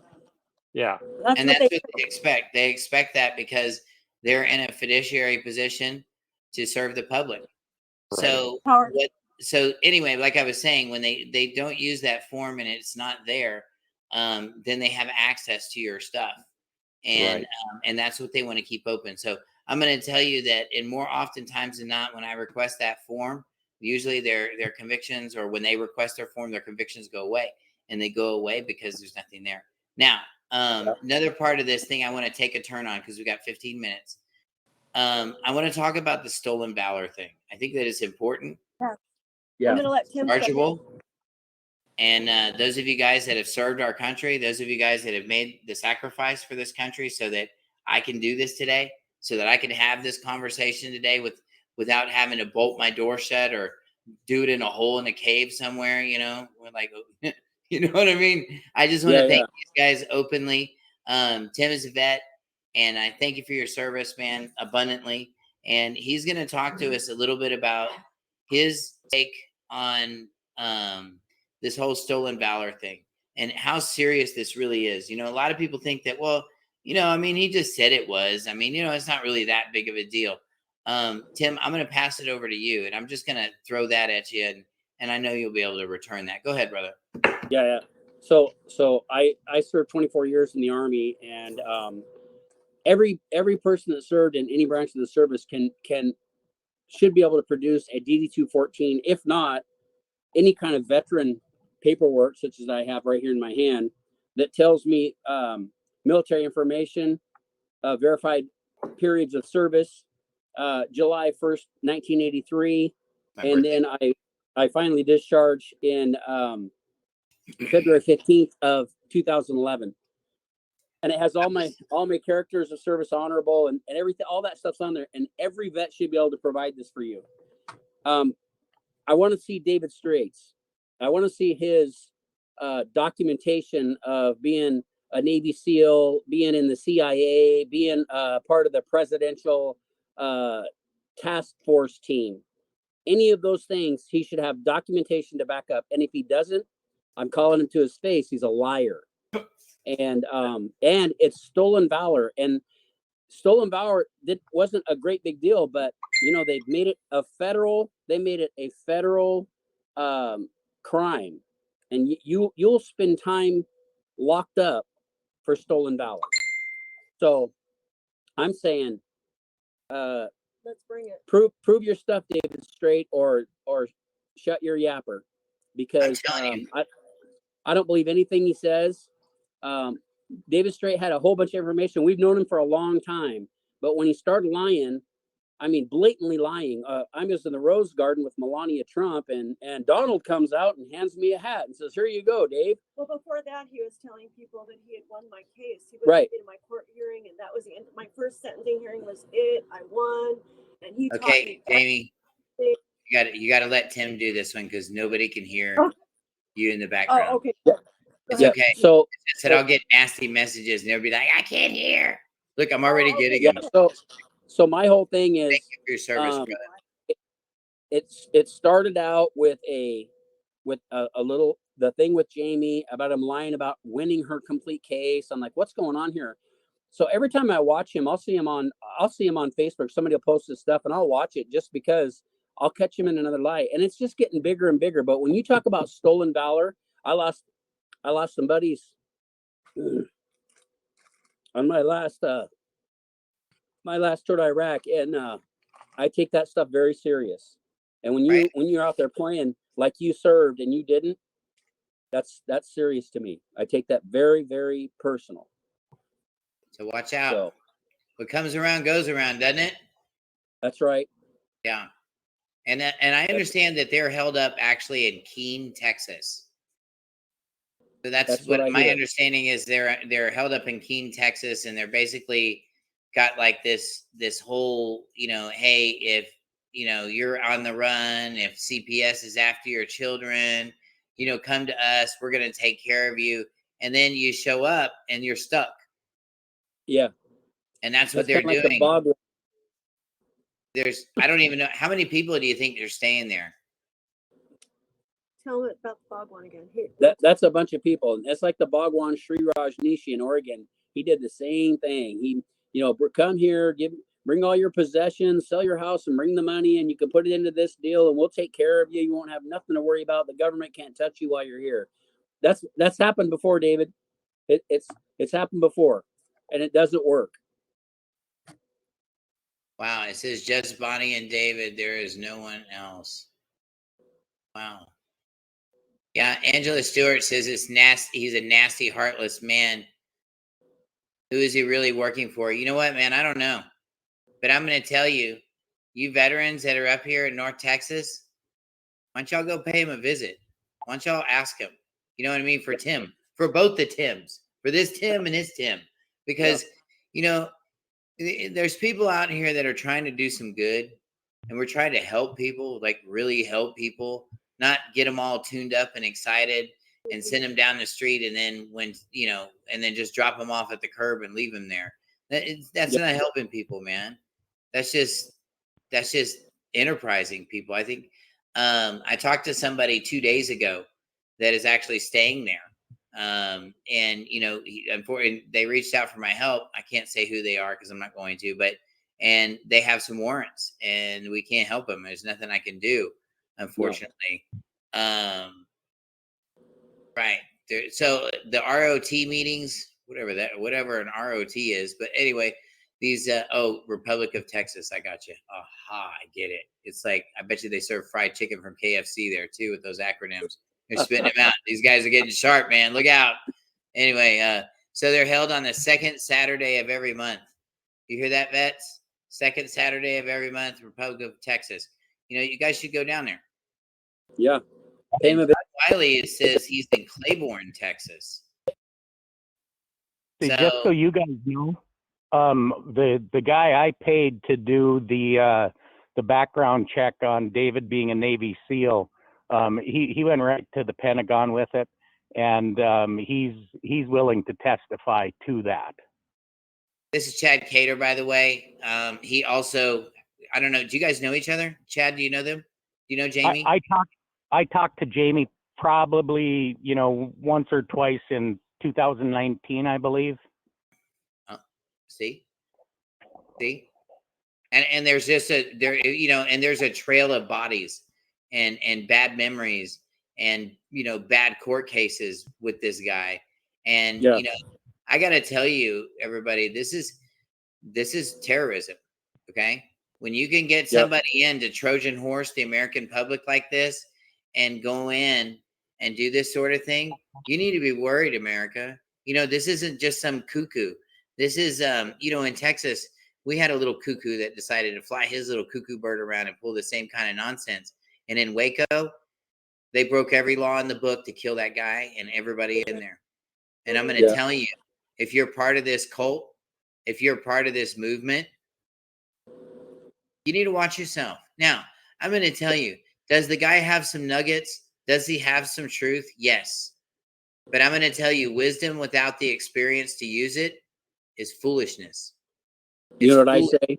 Yeah. And that's what they expect. They expect that because they're in a fiduciary position to serve the public. Right. So anyway, like I was saying, when they don't use that form and it's not there, then they have access to your stuff. And right. And that's what they want to keep open. So I'm going to tell you that in more often times than not, when I request that form, usually their convictions, or when they request their form, their convictions go away. And they go away because there's nothing there. Now, another part of this thing I want to take a turn on, because we got 15 minutes. I want to talk about the stolen valor thing. I think that it's important. Yeah. I'm going to let Tim chargeable. And those of you guys that have served our country, those of you guys that have made the sacrifice for this country so that I can do this today, so that I can have this conversation today without having to bolt my door shut or do it in a hole in a cave somewhere, like, you know what I mean? I just want to thank these guys openly. Tim is a vet, and I thank you for your service, man, abundantly. And he's going to talk to us a little bit about his take on this whole stolen valor thing and how serious this really is. A lot of people think that, well, he just said it was. It's not really that big of a deal. Tim, I'm going to pass it over to you, and I'm just going to throw that at you, and I know you'll be able to return that. Go ahead, brother. Yeah. So I served 24 years in the Army, and every person that served in any branch of the service should be able to produce a DD-214, if not any kind of veteran paperwork, such as I have right here in my hand, that tells me military information, verified periods of service, July 1st, 1983, and then I finally discharged in February 15th of 2011. And it has all my characters of service, honorable, and everything, all that stuff's on there. And every vet should be able to provide this for you. I want to see David Straits. I want to see his documentation of being a Navy SEAL, being in the CIA, being part of the presidential task force team. any of those things, he should have documentation to back up. And if he doesn't, I'm calling him to his face. He's a liar. And it's stolen valor. And stolen valor wasn't a great big deal, but they made it a federal crime, and you'll spend time locked up for stolen valor. So I'm saying, Let's bring it. prove your stuff, David Straight, or shut your yapper, because I don't believe anything he says. David Straight had a whole bunch of information. We've known him for a long time, but when he started lying, I mean, blatantly lying. I was in the Rose Garden with Melania Trump, and Donald comes out and hands me a hat and says, "Here you go, Dave." Well, before that, he was telling people that he had won my case. He was Right. in my court hearing, and that was the end. My first sentencing hearing was it. I won, and he taught Okay, me Jamie, everything. you got to let Tim do this one because nobody can hear Oh. you in the background. Oh, okay. It's Yeah. okay. So I said I'll get nasty messages and they'll be like, "I can't hear." Look, I'm already getting yeah. them. So my whole thing is, Thank you for your service, brother. it started out with a little, the thing with Jamie about him lying about winning her complete case. I'm like, what's going on here? So every time I watch him, I'll see him on Facebook. Somebody will post his stuff and I'll watch it just because I'll catch him in another lie. And it's just getting bigger and bigger. But when you talk about stolen valor, I lost some buddies on my last tour to Iraq, and I take that stuff very serious. And when you're out there playing like you served and you didn't, that's serious to me. I take that very, very personal. So watch out. So What comes around goes around, doesn't it? that's right. Yeah. And I understand that they're held up actually in Keene, Texas. So that's what my understanding is. They're held up in Keene, Texas, and they're basically got like this whole, hey, if you're on the run, if CPS is after your children, come to us, we're going to take care of you. And then you show up and you're stuck. Yeah. And that's what they're doing. I don't even know, how many people do you think are staying there? Tell me about the Bhagwan again. That's a bunch of people. And it's like the Bhagwan Sri Rajneeshi in Oregon. He did the same thing. He, come here, bring all your possessions, sell your house, and bring the money, and you can put it into this deal, and we'll take care of you. You won't have nothing to worry about. The government can't touch you while you're here. That's happened before, David. It's happened before, and it doesn't work. Wow, it says just Bonnie and David. There is no one else. Wow. Yeah, Angela Stewart says it's nasty. He's a nasty, heartless man. Who is he really working for? You know what, man? I don't know. But I'm going to tell you, you veterans that are up here in North Texas, why don't y'all go pay him a visit? Why don't y'all ask him? You know what I mean? For Tim, for both the Tims, for this Tim and his Tim. Because, there's people out here that are trying to do some good. And we're trying to help people, like really help people, not get them all tuned up and excited and send them down the street. And then and then just drop them off at the curb and leave them there. That's not helping people, man. That's just enterprising people. I think I talked to somebody 2 days ago that is actually staying there. And they reached out for my help. I can't say who they are because I'm not going to, and they have some warrants and we can't help them. There's nothing I can do, unfortunately. No. Right. So the ROT meetings, whatever an ROT is, but anyway, these, Republic of Texas. I got you. Aha. I get it. It's like, I bet you they serve fried chicken from KFC there too with those acronyms. They're spitting them out. These guys are getting sharp, man. Look out. Anyway, so they're held on the second Saturday of every month. You hear that, vets? Second Saturday of every month, Republic of Texas. You guys should go down there. Yeah. Wiley says he's in Claiborne, Texas. Just so you guys know, the guy I paid to do the background check on David being a Navy SEAL, he went right to the Pentagon with it, and he's willing to testify to that. This is Chad Cater, by the way. He also, I don't know, do you guys know each other? Chad, do you know them? You know Jamie? I talked to Jamie probably, once or twice in 2019, I believe. See, and there's just and there's a trail of bodies and bad memories and bad court cases with this guy, and Yeah. I got to tell you, everybody, this is terrorism. Okay, when you can get somebody in to Trojan horse the American public like this and go in and do this sort of thing, you need to be worried, America. This isn't just some cuckoo. This is, in Texas, we had a little cuckoo that decided to fly his little cuckoo bird around and pull the same kind of nonsense. And in Waco, they broke every law in the book to kill that guy and everybody in there. And I'm going to tell you, if you're part of this cult, if you're part of this movement, you need to watch yourself. Now, I'm going to tell you, does the guy have some nuggets? Does he have some truth? Yes. But I'm going to tell you, wisdom without the experience to use it is foolishness. You know what I say?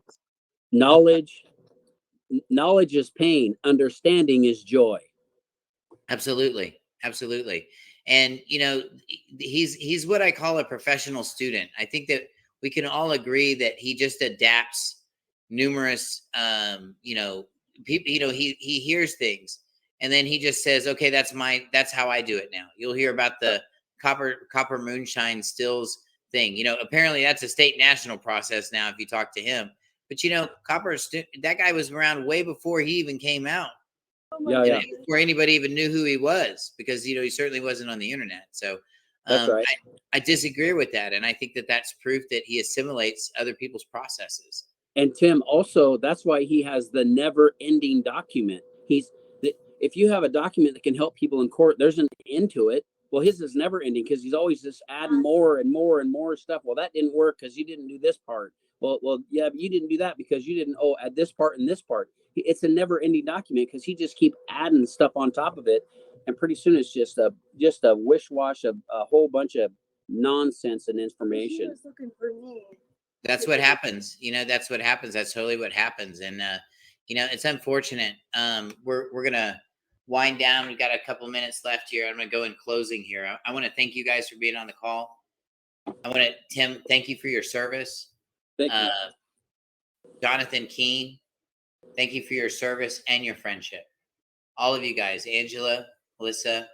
Knowledge is pain. Understanding is joy. Absolutely. And he's what I call a professional student. I think that we can all agree that he just adapts numerous people. He hears things and then he just says, okay, that's how I do it now. You'll hear about the copper moonshine stills thing. Apparently that's a state national process now if you talk to him. But that guy was around way before he even came out. Before anybody even knew who he was, because he certainly wasn't on the internet. So that's right. I disagree with that, and I think that that's proof that he assimilates other people's processes. And Tim, also, that's why he has the never-ending document. If you have a document that can help people in court, there's an end to it. Well, his is never ending because he's always just adding more and more and more stuff. Well, that didn't work because you didn't do this part. Well, yeah, but you didn't do that because you didn't add this part and this part. It's a never-ending document because he just keep adding stuff on top of it, and pretty soon it's just a wish-wash of a whole bunch of nonsense and information. He was looking for me. That's what happens. That's what happens. That's totally what happens, and it's unfortunate. We're gonna wind down. We've got a couple minutes left here. I'm gonna go in closing here. I want to thank you guys for being on the call. Tim, thank you for your service. Thank you. Jonathan Keene, thank you for your service and your friendship. All of you guys, Angela, Melissa,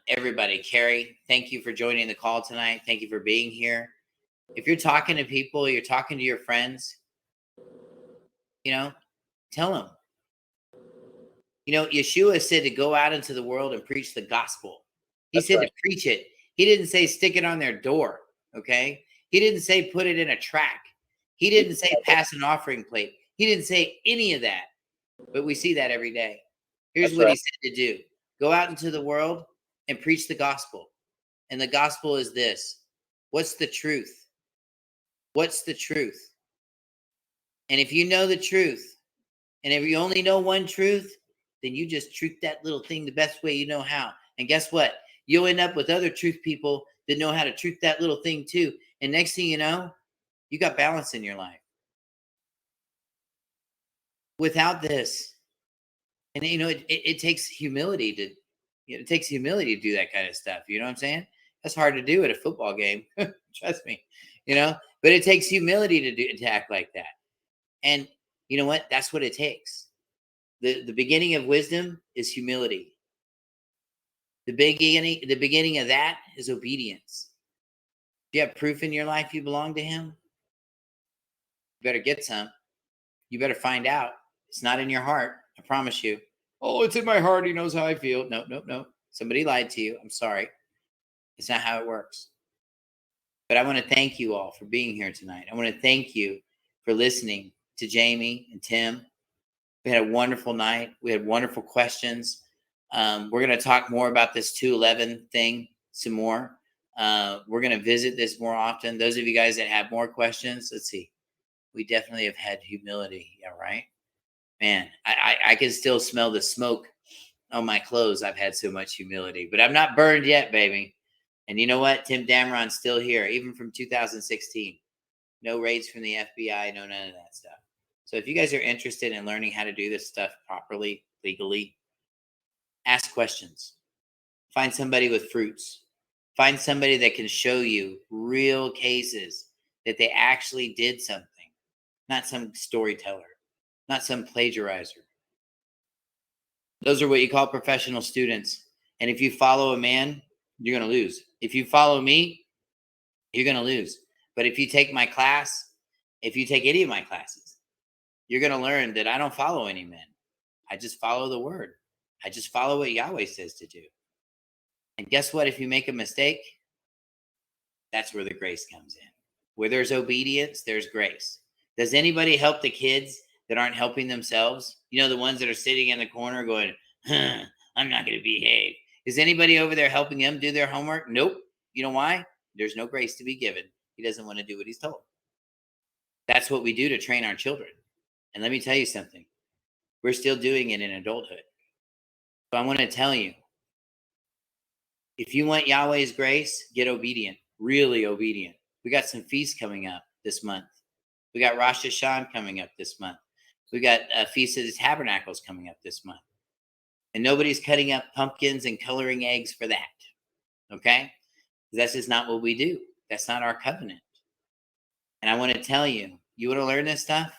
everybody, Carrie, thank you for joining the call tonight. Thank you for being here. If you're talking to people, you're talking to your friends, tell them. Yeshua said to go out into the world and preach the gospel. He said to preach it. He didn't say stick it on their door, okay? He didn't say put it in a track. He didn't say pass an offering plate. He didn't say any of that, but we see that every day. Here's what he said to do. Go out into the world and preach the gospel. And the gospel is this. What's the truth? What's the truth? And if you know the truth, and if you only know one truth, then you just truth that little thing the best way you know how. And guess what? You'll end up with other truth people that know how to truth that little thing too. And next thing you know, you got balance in your life. Without this, and it takes humility to, it takes humility to do that kind of stuff. You know what I'm saying? That's hard to do at a football game. Trust me, but it takes humility to act like that. And you know what? That's what it takes. The beginning of wisdom is humility. The beginning of that is obedience. Do you have proof in your life you belong to him? You better get some. You better find out. It's not in your heart. I promise you. Oh, it's in my heart. He knows how I feel. No. Somebody lied to you. I'm sorry. It's not how it works. But I want to thank you all for being here tonight. I want to thank you for listening to Jamie and Tim. We had a wonderful night. We had wonderful questions. We're going to talk more about this 211 thing some more. We're going to visit this more often. Those of you guys that have more questions, let's see. We definitely have had humility. Yeah, right? Man, I can still smell the smoke on my clothes. I've had so much humility, but I'm not burned yet, baby. And you know what? Tim Dameron's still here, even from 2016. No raids from the FBI, no none of that stuff. So if you guys are interested in learning how to do this stuff properly, legally, ask questions. Find somebody with fruits. Find somebody that can show you real cases that they actually did something, not some storyteller, not some plagiarizer. Those are what you call professional students. And if you follow a man, you're going to lose. If you follow me, you're going to lose. But if you take my class, if you take any of my classes, you're going to learn that I don't follow any men. I just follow the word. I just follow what Yahweh says to do. And guess what? If you make a mistake, that's where the grace comes in. Where there's obedience, there's grace. Does anybody help the kids that aren't helping themselves? You know, the ones that are sitting in the corner going, I'm not going to behave. Is anybody over there helping them do their homework? Nope. You know why? There's no grace to be given. He doesn't want to do what he's told. That's what we do to train our children. And let me tell you something. We're still doing it in adulthood. So I want to tell you, if you want Yahweh's grace, get obedient, really obedient. We got some feasts coming up this month. We got Rosh Hashanah coming up this month. We got a Feast of the Tabernacles coming up this month. And nobody's cutting up pumpkins and coloring eggs for that. Okay? That's just not what we do. That's not our covenant. And I want to tell you, you want to learn this stuff?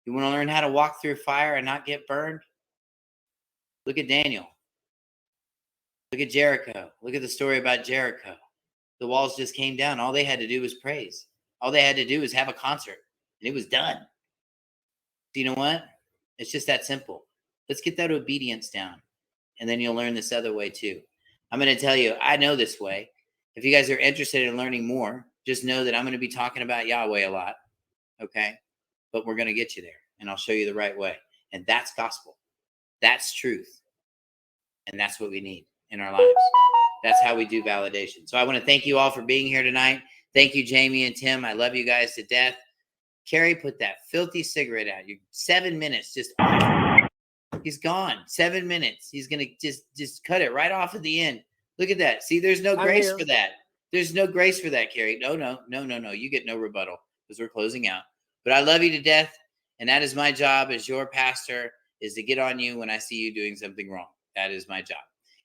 You want to learn how to walk through fire and not get burned? Look at Daniel. Look at Jericho. Look at the story about Jericho. The walls just came down. All they had to do was praise. All they had to do was have a concert, and it was done. So you know what? It's just that simple. Let's get that obedience down, and then you'll learn this other way too. I'm going to tell you, I know this way. If you guys are interested in learning more, just know that I'm going to be talking about Yahweh a lot, okay? But we're going to get you there, and I'll show you the right way. And that's gospel. That's truth. And that's what we need in our lives. That's how we do validation. So I want to thank you all for being here tonight. Thank you, Jamie and Tim. I love you guys to death. Carrie, put that filthy cigarette out. You 7 minutes, just he's gone. 7 minutes. He's gonna just cut it right off at the end. Look at that. See, there's no grace for that. There's no grace for that, Carrie. No. You get no rebuttal because we're closing out. But I love you to death, and that is my job as your pastor, is to get on you when I see you doing something wrong. That is my job.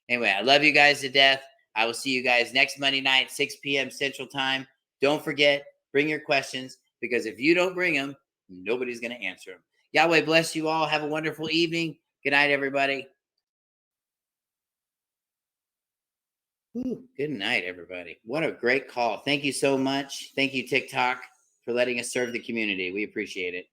Anyway, I love you guys to death. I will see you guys next Monday night, 6 p.m. Central Time. Don't forget, bring your questions, because if you don't bring them, nobody's going to answer them. Yahweh bless you all. Have a wonderful evening. Good night, everybody. Ooh, good night, everybody. What a great call. Thank you so much. Thank you, TikTok, for letting us serve the community. We appreciate it.